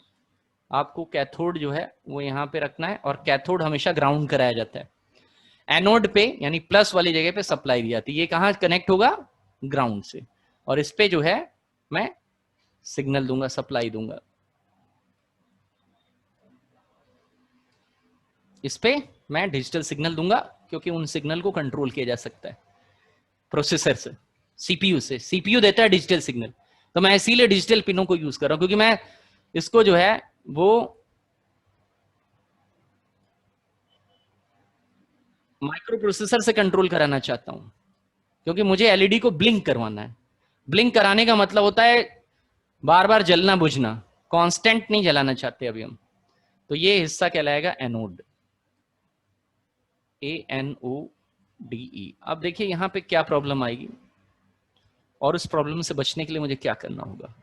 आपको कैथोड जो है वो यहाँ पे रखना है, और कैथोड हमेशा ग्राउंड कराया जाता है। एनोड पे यानी प्लस वाली जगह पे सप्लाई दी जाती है। ये कहाँ कनेक्ट होगा, ग्राउंड से, और इस पे जो है मैं सिग्नल दूंगा, सप्लाई दूंगा। इस पे मैं डिजिटल सिग्नल दूंगा, क्योंकि उन सिग्नल को कंट्रोल किया जा सकता है प्रोसेसर से, सीपीयू से। सीपीयू देता है डिजिटल सिग्नल, तो मैं इसीलिए डिजिटल पिनों को यूज कर रहा हूं, क्योंकि मैं इसको जो है वो माइक्रो प्रोसेसर से कंट्रोल कराना चाहता हूं, क्योंकि मुझे एलईडी को ब्लिंक करवाना है। ब्लिंक कराने का मतलब होता है बार बार जलना बुझना, कांस्टेंट नहीं जलाना चाहते अभी हम। तो ये हिस्सा कहलाएगा एनोड, ANODE। अब देखिए यहां पे क्या प्रॉब्लम आएगी, और उस प्रॉब्लम से बचने के लिए मुझे क्या करना होगा।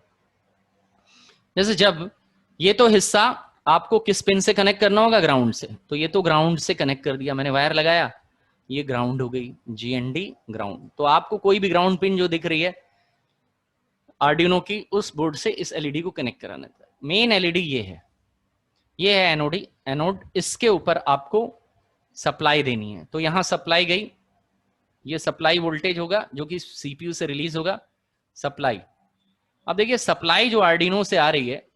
जैसे जब ये तो हिस्सा आपको किस पिन से कनेक्ट करना होगा, ग्राउंड से। तो ये तो ग्राउंड से कनेक्ट कर दिया मैंने, वायर लगाया, ये ग्राउंड हो गई, GND ग्राउंड। तो आपको कोई भी ग्राउंड पिन जो दिख रही है आर्डिनो की, उस बोर्ड से इस एलईडी को कनेक्ट कराना था। मेन एलईडी ये है एनोड। इसके ऊपर आपको सप्लाई देनी है। तो यहां सप्लाई गई, ये सप्लाई वोल्टेज होगा जो कि सीपीयू से रिलीज होगा, सप्लाई। अब देखिए सप्लाई जो आर्डिनो से आ रही है,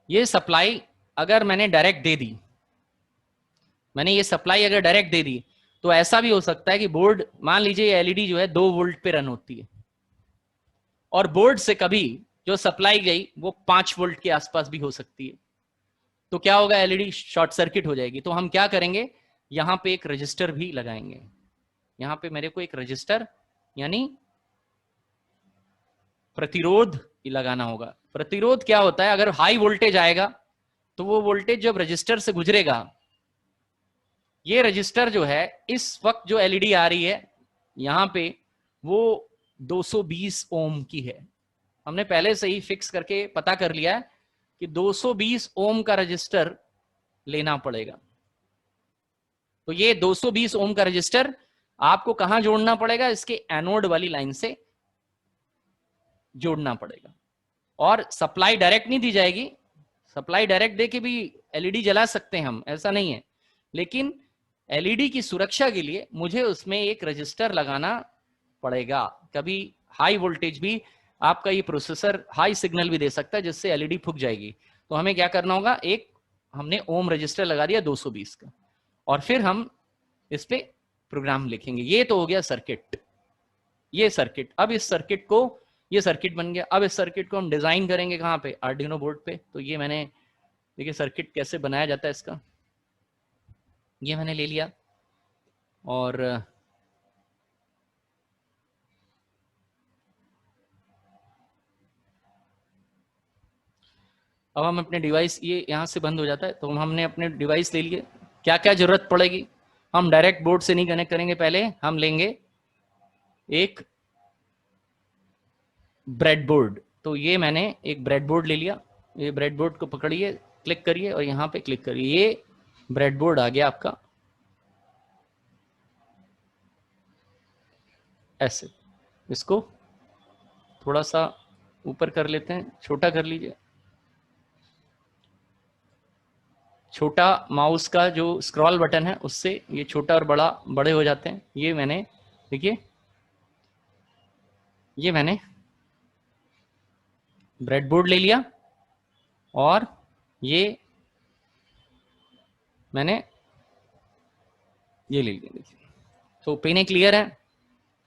ये सप्लाई अगर मैंने डायरेक्ट दे दी, ये सप्लाई अगर डायरेक्ट दे दी, तो ऐसा भी हो सकता है कि बोर्ड, मान लीजिए ये एलईडी जो है 2 वोल्ट पे रन होती है, और बोर्ड से कभी जो सप्लाई गई वो 5 वोल्ट के आसपास भी हो सकती है। तो क्या होगा, एलईडी शॉर्ट सर्किट हो जाएगी। तो हम क्या करेंगे, यहां पे एक रजिस्टर भी लगाएंगे। यहां पे मेरे को एक रजिस्टर यानी प्रतिरोध लगाना होगा। प्रतिरोध क्या होता है, अगर हाई वोल्टेज आएगा तो वो वोल्टेज जब रजिस्टर से गुजरेगा, ये रजिस्टर जो है इस वक्त जो एलईडी आ रही है यहां पे, वो 220 ओम की है। हमने पहले से ही फिक्स करके पता कर लिया है कि 220 ओम का रजिस्टर लेना पड़ेगा। तो ये 220 ओम का रजिस्टर आपको कहां जोड़ना पड़ेगा, इसके एनोड वाली लाइन से जोड़ना पड़ेगा। और सप्लाई डायरेक्ट नहीं दी जाएगी, सप्लाई डायरेक्ट देके भी एलईडी जला सकते हैं हम, ऐसा नहीं है। लेकिन एलईडी की सुरक्षा के लिए मुझे उसमें एक रजिस्टर लगाना पड़ेगा। कभी हाई वोल्टेज भी आपका ये प्रोसेसर हाई सिग्नल भी दे सकता है, जिससे एलईडी फूक जाएगी। तो हमें क्या करना होगा, एक हमने ओम रजिस्टर लगा दिया 220 का, और फिर हम इस पे प्रोग्राम लिखेंगे। ये तो हो गया सर्किट, ये सर्किट। अब इस सर्किट को, ये सर्किट बन गया। अब इस सर्किट को हम डिजाइन करेंगे कहाँ पे, आर्डिनो बोर्ड पे। तो ये मैंने, देखिए सर्किट कैसे बनाया जाता है इसका, ये मैंने ले लिया। और अब हम अपने डिवाइस, ये यहाँ से बंद हो जाता है, तो हमने अपने डिवाइस ले लिए। क्या क्या जरूरत पड़ेगी, हम डायरेक्ट बोर्ड से नहीं कनेक्ट करेंगे, पहले हम लेंगे एक ब्रेडबोर्ड। तो ये मैंने एक ब्रेडबोर्ड ले लिया। ये ब्रेडबोर्ड को पकड़िए, क्लिक करिए और यहाँ पे क्लिक करिए, ये ब्रेडबोर्ड आ गया आपका। ऐसे इसको थोड़ा सा ऊपर कर लेते हैं, छोटा कर लीजिए। छोटा माउस का जो स्क्रॉल बटन है उससे ये छोटा और बड़े हो जाते हैं। ये मैंने, देखिए ये मैंने ब्रेडबोर्ड ले लिया, और ये मैंने ये ले लीजिए, देखिए तो पिने क्लियर है।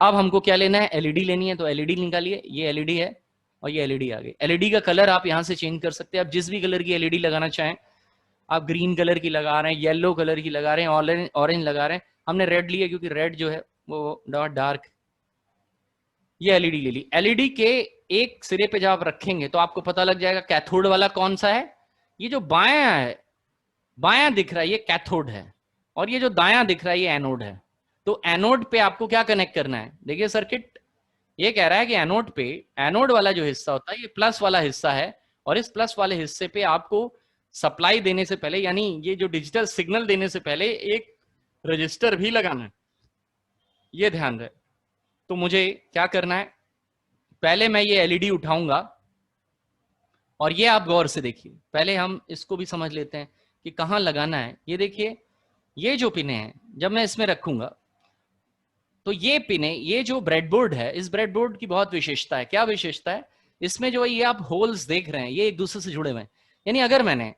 अब हमको क्या लेना है, एलईडी लेनी है, तो एलईडी निकालिए, ये एलईडी है और ये एलईडी आ गई। एलईडी का कलर आप यहाँ से चेंज कर सकते हैं, आप जिस भी कलर की एलईडी लगाना चाहें, आप ग्रीन कलर की लगा रहे हैं, येलो कलर की लगा रहे हैं, ऑरेंज लगा रहे हैं। हमने रेड लिया क्योंकि रेड जो है वो डार्क। ये एलईडी ले ली। एलईडी के एक सिरे पे जब आप रखेंगे तो आपको पता लग जाएगा कैथोड वाला कौन सा है। ये जो बायां है, बायां दिख रहा है ये कैथोड है, और ये जो दायां दिख रहा है ये एनोड है। तो एनोड पे आपको क्या कनेक्ट करना है, देखिए सर्किट ये कह रहा है कि एनोड पे, एनोड वाला जो हिस्सा होता है ये प्लस वाला हिस्सा है, और इस प्लस वाले हिस्से पे आपको सप्लाई देने से पहले, यानी ये जो डिजिटल सिग्नल देने से पहले एक रजिस्टर भी लगाना है, ये ध्यान रहे। तो मुझे क्या करना है, पहले मैं ये एलईडी उठाऊंगा, और ये आप गौर से देखिए, पहले हम इसको भी समझ लेते हैं कि कहां लगाना है। ये देखिए, ये जो पिने हैं जब मैं इसमें रखूंगा तो ये पिने, ये जो ब्रेडबोर्ड है, इस ब्रेडबोर्ड की बहुत विशेषता है। क्या विशेषता है, इसमें जो ये आप होल्स देख रहे हैं ये एक दूसरे से जुड़े हुए हैं। यानी अगर मैंने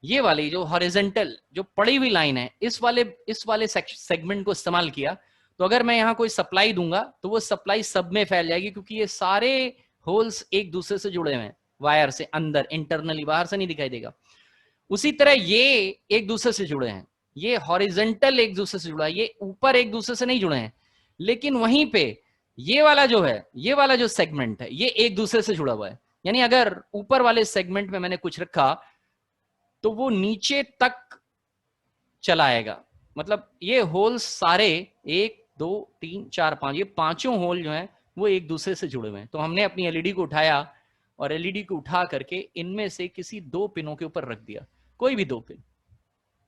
ये वाली जो हॉरिजॉन्टल जो पड़ी हुई लाइन है, इस वाले सेगमेंट को इस्तेमाल किया, तो अगर मैं यहाँ कोई सप्लाई दूंगा तो वो सप्लाई सब में फैल जाएगी, क्योंकि ये सारे होल्स एक दूसरे से जुड़े हुए हैं वायर से, अंदर इंटरनली, बाहर से नहीं दिखाई देगा। उसी तरह ये एक दूसरे से जुड़े हैं, ये हॉरिजॉन्टल एक दूसरे से जुड़ा है, ये ऊपर एक दूसरे से नहीं जुड़े हैं, लेकिन वहीं पे ये वाला जो है, ये वाला जो सेगमेंट है ये एक दूसरे से जुड़ा हुआ है। यानी अगर ऊपर वाले सेगमेंट में मैंने कुछ रखा तो वो नीचे तक चला आएगा। मतलब ये होल्स सारे 1 2 3 4 5, ये पांचों होल जो हैं वो एक दूसरे से जुड़े हुए हैं। तो हमने अपनी एलईडी को उठाया और एलईडी को उठा करके इनमें से किसी 2 पिनों के ऊपर रख दिया, कोई भी 2 पिन।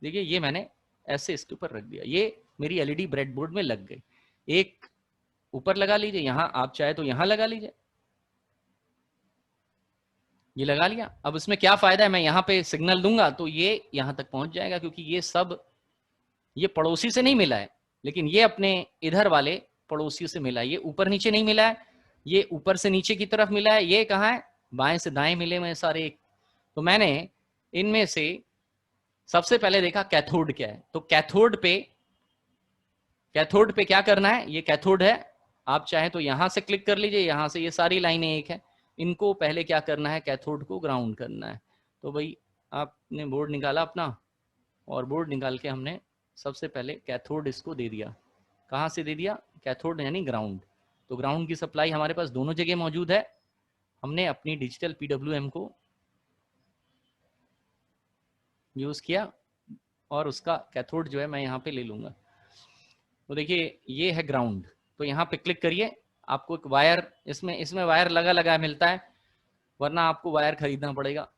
देखिए ये मैंने ऐसे इसके ऊपर रख दिया, ये मेरी एलईडी ब्रेडबोर्ड में लग गई। एक ऊपर लगा लीजिए, यहां आप चाहे तो यहां लगा लीजिए, ये लगा लिया। अब इसमें क्या फायदा है, मैं यहां पे सिग्नल दूंगा तो ये यहां तक पहुंच जाएगा, क्योंकि ये सब ये पड़ोसी से नहीं मिला है, लेकिन ये अपने इधर वाले पड़ोसियों से मिला है। ये ऊपर नीचे नहीं मिला है, ये ऊपर से नीचे की तरफ मिला है। ये कहाँ है, बाएं से दाएं मिले हुए सारे। तो मैंने इनमें से सबसे पहले देखा कैथोड क्या है, तो कैथोड पे क्या करना है, ये कैथोड है। आप चाहे तो यहां से क्लिक कर लीजिए, यहां से ये सारी लाइनें एक है। इनको पहले क्या करना है, कैथोड को ग्राउंड करना है। तो भाई आपने बोर्ड निकाला अपना, और बोर्ड निकाल के हमने सबसे पहले कैथोड इसको दे दिया। कहाँ से दे दिया, कैथोड यानी ग्राउंड। तो ग्राउंड की सप्लाई हमारे पास दोनों जगह मौजूद है। हमने अपनी डिजिटल पीडब्ल्यूएम को यूज किया, और उसका कैथोड जो है मैं यहाँ पे ले लूंगा। तो देखिए ये है ग्राउंड, तो यहाँ पे क्लिक करिए। आपको एक वायर, इसमें वायर लगा मिलता है, वरना आपको वायर खरीदना पड़ेगा।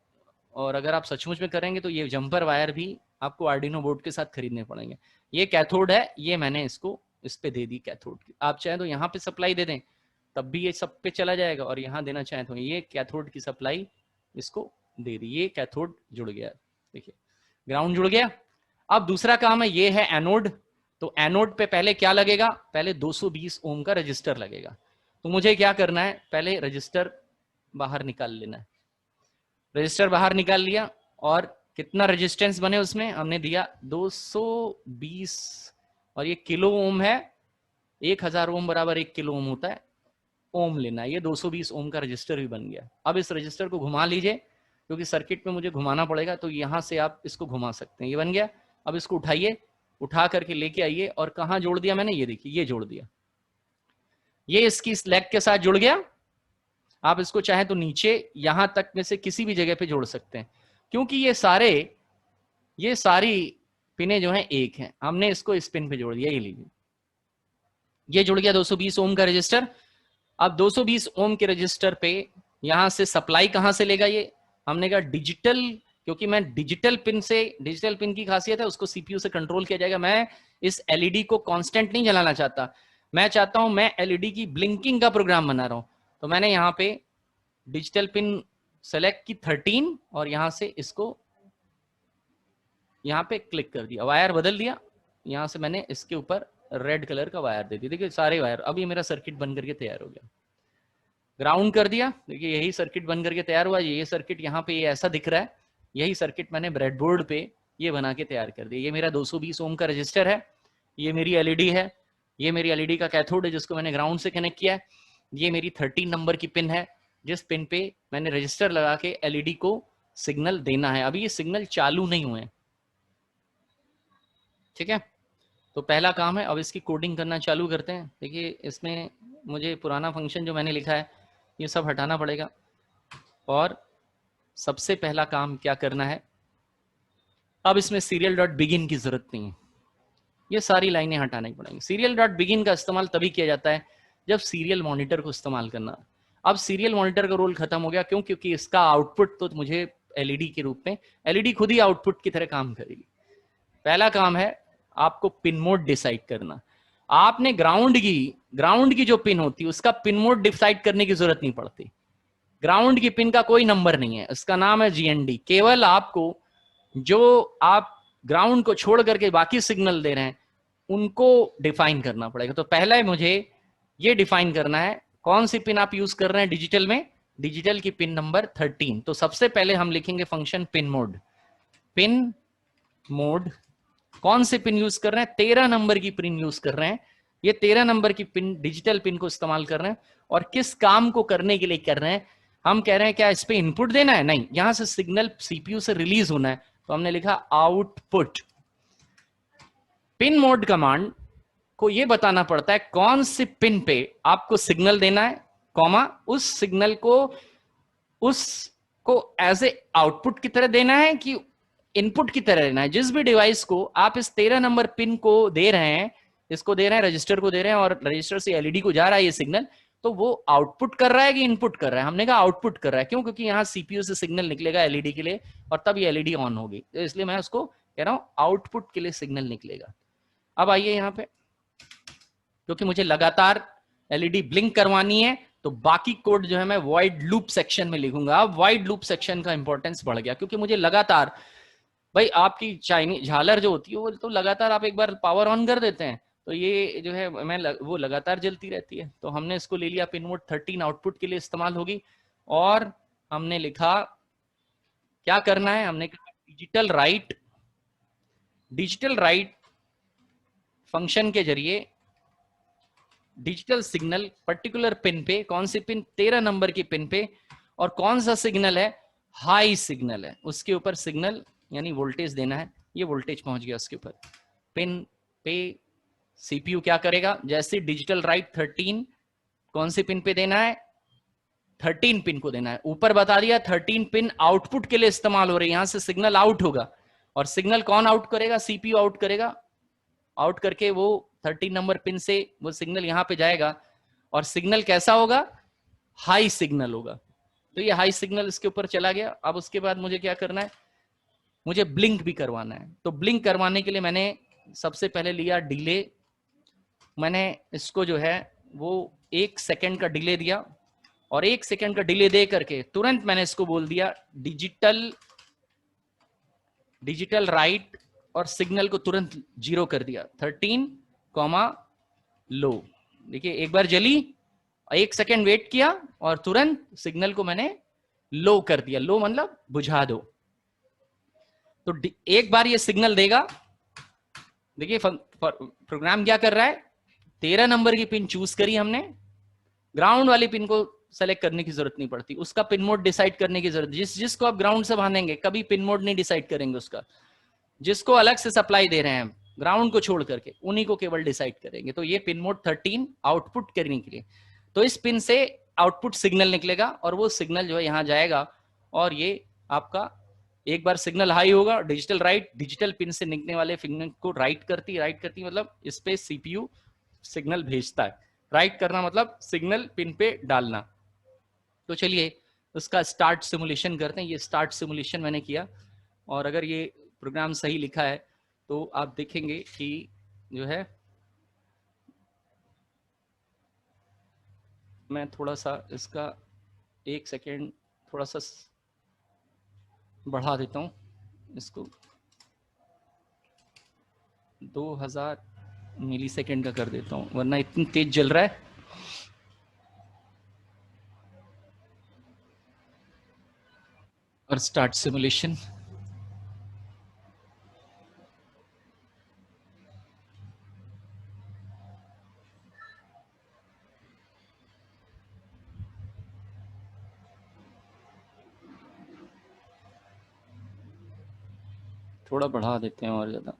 और अगर आप सचमुच में करेंगे तो ये जंपर वायर भी आपको आर्डिनो बोर्ड के साथ खरीदने पड़ेंगे। ये कैथोड है, ये मैंने इसको इस पे दे दी कैथोड की। आप चाहे तो यहाँ पे सप्लाई दे दें, तब भी ये सब पे चला जाएगा, और यहाँ देना चाहे तो ये कैथोड की सप्लाई इसको दे दी। ये कैथोड जुड़ गया, देखिए ग्राउंड जुड़ गया। अब दूसरा काम है, ये है एनोड। तो एनोड पे पहले क्या लगेगा, पहले 220 ओम का रजिस्टर लगेगा। तो मुझे क्या करना है, पहले रजिस्टर बाहर निकाल लेना है। रजिस्टर बाहर निकाल लिया, और कितना रेजिस्टेंस बने उसमें, हमने दिया 220, और ये किलो ओम है। 1000 ओम बराबर 1 किलो ओम होता है, ओम लेना है। ये 220 ओम का रजिस्टर भी बन गया। अब इस रजिस्टर को घुमा लीजिए, क्योंकि सर्किट में मुझे घुमाना पड़ेगा, तो यहां से आप इसको घुमा सकते हैं। ये बन गया। अब इसको उठाइए, उठा करके लेके आइए, और कहां जोड़ दिया मैंने, ये देखिए ये जोड़ दिया। ये इसकी लेग के साथ जुड़ गया। आप इसको चाहे तो नीचे यहां तक में से किसी भी जगह पे जोड़ सकते हैं, क्योंकि ये सारी पिने जो हैं एक हैं। हमने इसको इस पिन पे जोड़ दिया, ये लीजिए, ये जुड़ गया 220 ओम का रजिस्टर। अब 220 ओम के रजिस्टर पे यहां से सप्लाई कहां से लेगा, ये हमने कहा डिजिटल, क्योंकि मैं डिजिटल पिन की खासियत है, उसको सीपीयू से कंट्रोल किया जाएगा। मैं इस एलईडी को कांस्टेंट नहीं जलाना चाहता, मैं चाहता हूं मैं एलईडी की ब्लिंकिंग का प्रोग्राम बना रहा हूं। तो मैंने यहाँ पे डिजिटल पिन सेलेक्ट की 13, और यहां से इसको यहाँ पे क्लिक कर दिया, वायर बदल दिया। यहां से मैंने इसके ऊपर रेड कलर का वायर दे दिया। देखिए सारे वायर, अभी मेरा सर्किट बन करके तैयार हो गया। ग्राउंड कर दिया, देखिए यही सर्किट बन करके तैयार हुआ। ये सर्किट यहाँ पे ये ऐसा दिख रहा है, यही सर्किट मैंने ब्रेडबोर्ड पे ये बना के तैयार कर दिया। ये मेरा 220 ओम का रजिस्टर है, ये मेरी एलईडी है, ये मेरी एलईडी का कैथोड है जिसको मैंने ग्राउंड से कनेक्ट किया है। ये मेरी 13 नंबर की पिन है जिस पिन पे मैंने रजिस्टर लगा के एलईडी को सिग्नल देना है। अभी ये सिग्नल चालू नहीं हुए, ठीक है। तो पहला काम है, अब इसकी कोडिंग करना चालू करते हैं। देखिए इसमें मुझे पुराना फंक्शन जो मैंने लिखा है ये सब हटाना पड़ेगा, और सबसे पहला काम क्या करना है, अब इसमें सीरियल डॉट बिगिन की जरूरत नहीं है, ये सारी लाइनें हटानी पड़ेंगी। सीरियल डॉट बिगिन का इस्तेमाल तभी किया जाता है जब सीरियल मॉनिटर को इस्तेमाल करना। अब सीरियल मॉनिटर का रोल खत्म हो गया, क्यों? क्योंकि इसका आउटपुट तो मुझे एलईडी के रूप में, एलईडी खुद ही आउटपुट की तरह काम करेगी। पहला काम है आपको पिन मोड डिसाइड करना। आपने ग्राउंड की जो पिन होती है उसका पिन मोड डिसाइड करने की जरूरत नहीं पड़ती। ग्राउंड की पिन का कोई नंबर नहीं है, इसका नाम है जीएनडी। केवल आपको जो आप ग्राउंड को छोड़ करके बाकी सिग्नल दे रहे हैं उनको डिफाइन करना पड़ेगा। तो पहला है मुझे ये डिफाइन करना है कौन सी पिन आप यूज कर रहे हैं डिजिटल में, डिजिटल की पिन नंबर 13। तो सबसे पहले हम लिखेंगे function pin mode. Pin mode कौन से पिन यूज कर रहे हैं? 13 नंबर की पिन यूज कर रहे हैं। ये 13 नंबर की पिन, डिजिटल पिन को इस्तेमाल कर रहे हैं। और किस काम को करने के लिए कर रहे हैं? हम कह रहे हैं क्या इस पे इनपुट देना है? नहीं, यहां से सिग्नल सीपीयू से रिलीज होना है, तो हमने लिखा आउटपुट। पिन मोड कमांड को यह बताना पड़ता है कौन सी पिन पे आपको सिग्नल देना है, कॉमा उस सिग्नल को एज ए आउटपुट की तरह देना है कि इनपुट की तरह देना है। जिस भी डिवाइस को आप इस 13 नंबर पिन को दे रहे हैं, इसको दे रहे हैं, रजिस्टर को दे रहे हैं, और रजिस्टर से एलईडी को जा रहा है ये सिग्नल, तो वो आउटपुट कर रहा है कि इनपुट कर रहा है? हमने कहा आउटपुट कर रहा है। क्यों? क्योंकि यहाँ सीपीयू से सिग्नल निकलेगा एलईडी के लिए और तब ये एलईडी ऑन होगी, तो इसलिए मैं उसको कह रहा हूं आउटपुट के लिए सिग्नल निकलेगा। अब आइए यहाँ पे, क्योंकि मुझे लगातार एलईडी ब्लिंक करवानी है तो बाकी कोड जो है मैं वॉइड लूप सेक्शन में लिखूंगा। अब वॉइड लूप सेक्शन का इंपॉर्टेंस बढ़ गया, क्योंकि मुझे लगातार, भाई आपकी चाइनीज झालर जो होती है वो तो लगातार आप एक बार पावर ऑन कर देते हैं तो ये जो है वो लगातार जलती रहती है। तो हमने इसको ले लिया पिन मोड 13 आउटपुट के लिए इस्तेमाल होगी, और हमने लिखा क्या करना है, हमने कहा डिजिटल राइट फंक्शन के जरिए डिजिटल सिग्नल पर्टिकुलर पिन पे, कौन सी पिन? 13 नंबर की पिन पे, और कौन सा सिग्नल है? हाई सिग्नल है, उसके ऊपर सिग्नल यानी वोल्टेज देना है। ये वोल्टेज पहुंच गया उसके ऊपर पिन पे। सीपीयू क्या करेगा? जैसे डिजिटल राइट 13 कौन सी पिन पे देना है? 13 पिन को देना है। ऊपर बता दिया 13 पिन आउटपुट के लिए इस्तेमाल हो रही है, यहां से सिग्नल आउट होगा, और सिग्नल कौन आउट करेगा? सीपीयू आउट करेगा। आउट करके वो 13 नंबर पिन से वो सिग्नल यहां पे जाएगा, और सिग्नल कैसा होगा? हाई सिग्नल होगा। तो ये हाई सिग्नल इसके ऊपर चला गया। अब उसके बाद मुझे क्या करना है? मुझे ब्लिंक भी करवाना है। तो ब्लिंक करवाने के लिए मैंने सबसे पहले लिया डिले। मैंने इसको जो है वो 1 सेकेंड का डिले दिया, और 1 सेकेंड का डिले दे करके तुरंत मैंने इसको बोल दिया डिजिटल राइट, और सिग्नल को तुरंत 0 कर दिया। 13, लो। देखिए एक बार जली, 1 सेकेंड वेट किया और तुरंत सिग्नल को मैंने लो कर दिया। लो मतलब बुझा दो। तो एक बार ये सिग्नल देगा। देखिए प्रोग्राम क्या कर रहा है? 13 नंबर की पिन चूज करी हमने, ग्राउंड वाली पिन को सेलेक्ट करने की जरूरत नहीं पड़ती, उसका पिन मोड डिसाइड करने की जरूरत, जिसको आप ग्राउंड से बांधेंगे कभी पिन मोड नहीं डिसाइड करेंगे उसका। जिसको अलग से सप्लाई दे रहे हैं ग्राउंड को छोड़ करके, उन्हीं को केवल डिसाइड करेंगे। तो ये पिन मोड 13 आउटपुट करने के लिए, तो इस पिन से आउटपुट सिग्नल निकलेगा, और वो सिग्नल जो है यहाँ जाएगा, और ये आपका एक बार सिग्नल हाई होगा, डिजिटल राइट, डिजिटल पिन से निकलने वाले सिग्नल को राइट करती मतलब इस पे सीपीयू सिग्नल भेजता है। राइट करना मतलब सिग्नल पिन पे डालना। तो चलिए उसका स्टार्ट सिमुलेशन करते हैं। ये स्टार्ट सिमुलेशन मैंने किया, और अगर ये प्रोग्राम सही लिखा है तो आप देखेंगे कि जो है, मैं थोड़ा सा इसका 1 सेकेंड थोड़ा सा बढ़ा देता हूं, इसको 2000 मिली सेकेंड का कर देता हूं, वरना इतनी तेज जल रहा है। और स्टार्ट सिमुलेशन। थोड़ा बढ़ा देते हैं और ज़्यादा।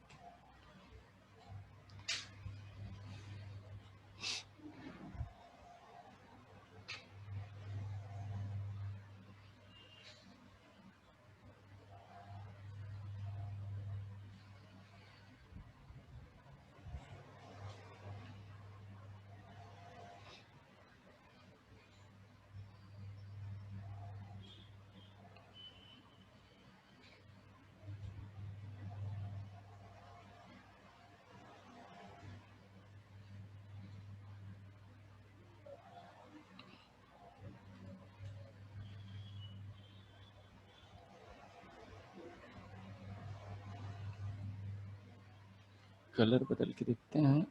कलर बदल के देखते हैं।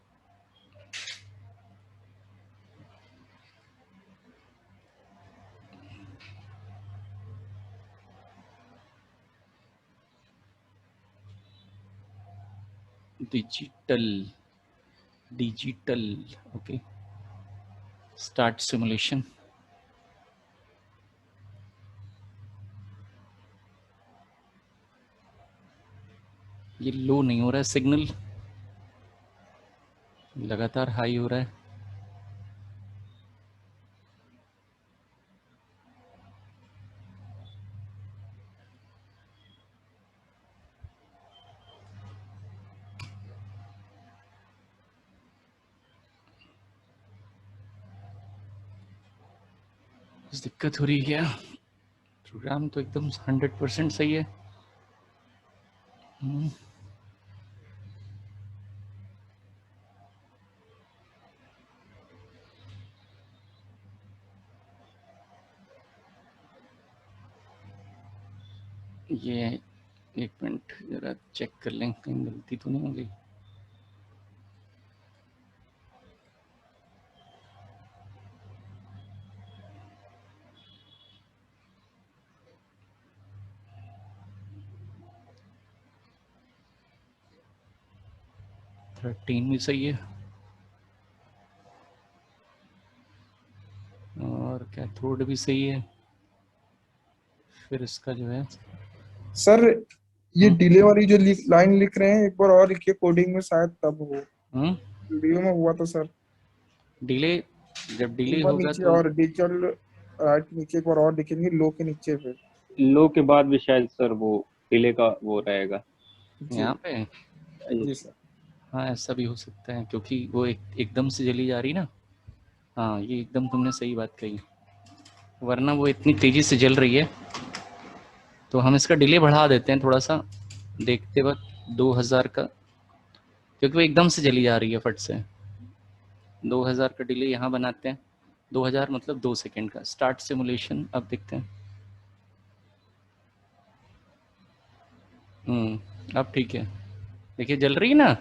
Digital okay, start simulation. ये लो नहीं हो रहा है सिग्नल, लगातार हाई हो रहा है। कुछ दिक्कत हो रही है क्या? प्रोग्राम तो एकदम 100% सही है। ये एक मिनट जरा चेक कर लें, कहीं गलती तो नहीं हो गई। थर्टीन भी सही है, और कैथोड भी सही है। फिर इसका जो है सर ये डिले वाली जो लाइन लिख रहे हैं एक बार और लिखिए कोडिंग में, शायद तब हो। वीडियो में हुआ तो सर डिले, जब डिले एक बार होगा नीचे तो और डिजिटल राइट नीचे एक बार और लिखेंगे लो के नीचे पे। लो के बाद भी शायद सर वो डिले का वो रहेगा यहाँ पे। जी सर। हाँ ऐसा भी हो सकता है, क्योंकि वो एकदम से जली जा रही ना। हाँ ये एकदम तुमने सही बात कही, वरना वो इतनी तेजी से जल रही है। तो हम इसका डिले बढ़ा देते हैं थोड़ा सा देखते वक्त 2000 का, क्योंकि वो एकदम से जली जा रही है फट से। 2000 का डिले यहाँ बनाते हैं, 2000 मतलब 2 सेकेंड का। स्टार्ट सिमुलेशन अब देखते हैं। अब ठीक है, देखिए जल रही है ना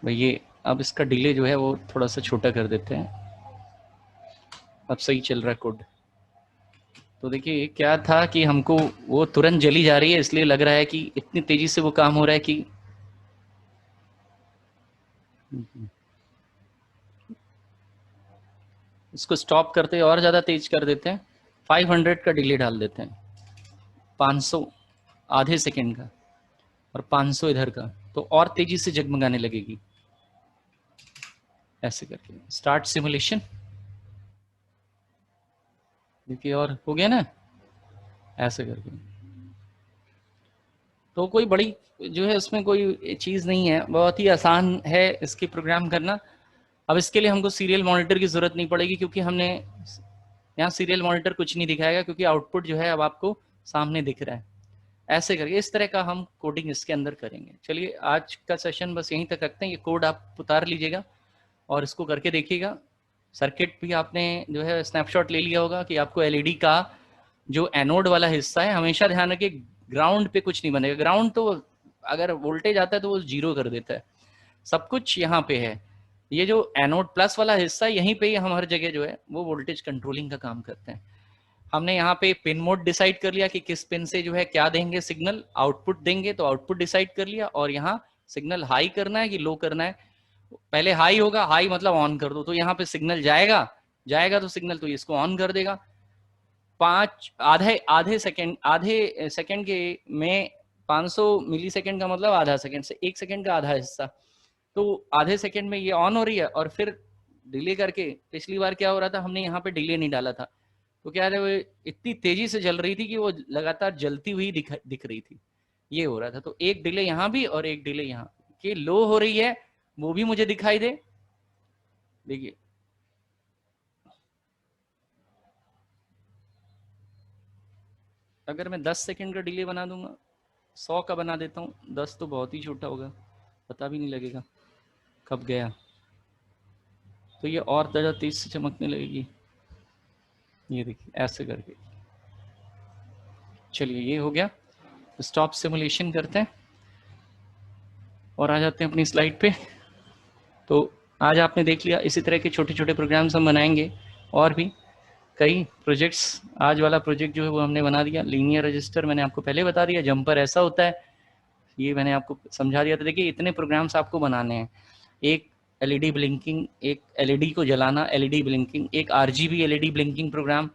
भाई ये। अब इसका डिले जो है वो थोड़ा सा छोटा कर देते हैं। अब सही चल रहा है कोड। तो देखिए क्या था कि हमको वो तुरंत जली जा रही है, इसलिए लग रहा है कि इतनी तेजी से वो काम हो रहा है कि इसको स्टॉप करते और ज़्यादा तेज कर देते हैं। 500 का डिले डाल देते हैं, 500 आधे सेकेंड का और 500 इधर का, तो और तेजी से जगमगाने लगेगी। ऐसे करके स्टार्ट सिमुलेशन देखिए, और हो गया ना ऐसे करके। तो कोई बड़ी जो है उसमें कोई चीज़ नहीं है, बहुत ही आसान है इसकी प्रोग्राम करना। अब इसके लिए हमको सीरियल मॉनिटर की ज़रूरत नहीं पड़ेगी, क्योंकि हमने यहाँ सीरियल मॉनिटर कुछ नहीं दिखाएगा, क्योंकि आउटपुट जो है अब आपको सामने दिख रहा है। ऐसे करके इस तरह का हम कोडिंग इसके अंदर करेंगे। चलिए आज का सेशन बस यहीं तक रखते हैं। ये कोड आप उतार लीजिएगा और इसको करके देखिएगा। सर्किट भी आपने जो है स्नैपशॉट ले लिया होगा कि आपको एलईडी का जो एनोड वाला हिस्सा है, हमेशा ध्यान रखिए ग्राउंड पे कुछ नहीं बनेगा। ग्राउंड तो अगर वोल्टेज आता है तो वो 0 कर देता है। सब कुछ यहाँ पे है। ये जो एनोड प्लस वाला हिस्सा है, यहीं पे ही हम हर जगह जो है वो वोल्टेज कंट्रोलिंग का काम करते हैं। हमने यहाँ पे पिन मोड डिसाइड कर लिया कि किस पिन से जो है क्या देंगे सिग्नल, आउटपुट देंगे तो आउटपुट डिसाइड कर लिया। और यहाँ सिग्नल हाई करना है कि लो करना है। पहले हाई होगा, हाई मतलब ऑन कर दो, तो यहाँ पे सिग्नल जाएगा तो सिग्नल तो इसको ऑन कर देगा। आधे सेकंड के में 500 मिली सेकेंड का मतलब आधा सेकेंड से 1 सेकेंड का आधा हिस्सा, तो आधे सेकेंड में ये ऑन हो रही है और फिर डिले करके, पिछली बार क्या हो रहा था हमने यहाँ पे डिले नहीं डाला था, तो क्या है वो इतनी तेजी से जल रही थी कि वो लगातार जलती हुई दिख रही थी, ये हो रहा था। तो एक डिले यहाँ भी और एक डिले यहाँ कि लो हो रही है वो भी मुझे दिखाई दे। देखिए अगर मैं 10 सेकंड का डिले बना दूंगा, 100 का बना देता हूँ, 10 तो बहुत ही छोटा होगा, पता भी नहीं लगेगा कब गया, तो ये और ज़्यादा तेज से चमकने लगेगी। ये देखिए ऐसे करके। चलिए ये हो गया, स्टॉप सिमुलेशन करते हैं और आ जाते हैं अपनी स्लाइड पे। तो आज आपने देख लिया, इसी तरह के छोटे छोटे प्रोग्राम्स हम बनाएंगे और भी कई प्रोजेक्ट्स। आज वाला प्रोजेक्ट जो है वो हमने बना दिया, लीनियर रजिस्टर मैंने आपको पहले बता दिया, जंपर ऐसा होता है, ये मैंने आपको समझा दिया था। देखिए इतने प्रोग्राम्स आपको बनाने हैं, एक एलईडी ब्लिंकिंग, एक एलईडी को जलाना एलईडी ब्लिंकिंग, एक RGB LED blinking program,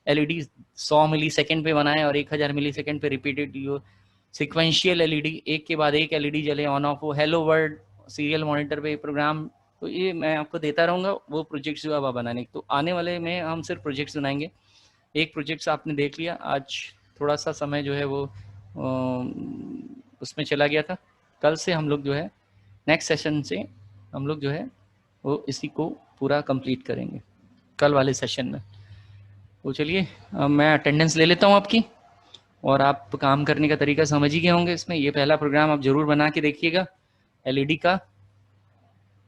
LED 100 millisecond पे बनाए और 1000 मिली सेकेंड पे रिपीटेड, सिक्वेंशियल एलईडी, एक के बाद एक एलईडी जले ऑन ऑफ हो, हेलो वर्ल्ड सीरियल मॉनिटर पे प्रोग्राम। तो ये मैं आपको देता रहूँगा वो प्रोजेक्ट्स जो अब बनाने। तो आने वाले में हम सिर्फ प्रोजेक्ट्स बनाएंगे। एक प्रोजेक्ट्स आपने देख लिया, आज थोड़ा सा समय जो है वो उसमें चला गया था। कल से हम लोग जो है नेक्स्ट सेशन से हम लोग जो है वो इसी को पूरा कंप्लीट करेंगे कल वाले सेशन में। तो चलिए मैं अटेंडेंस ले लेता हूँ आपकी, और आप काम करने का तरीका समझ ही गए होंगे इसमें। ये पहला प्रोग्राम आप जरूर बना के देखिएगा एलईडी का,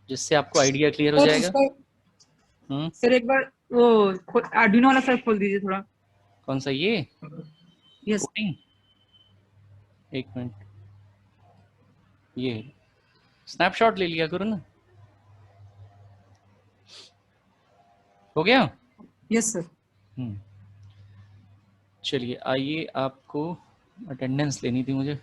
जिससे आपको आइडिया क्लियर हो जाएगा। सर एक बार वो आर्डिनो वाला सर खोल दीजिए थोड़ा। कौन सा ये? यस। कोडिंग, एक मिनट, ये स्नैपशॉट ले लिया करो ना। हो गया? Yes sir. चलिए आइए, आपको अटेंडेंस लेनी थी मुझे।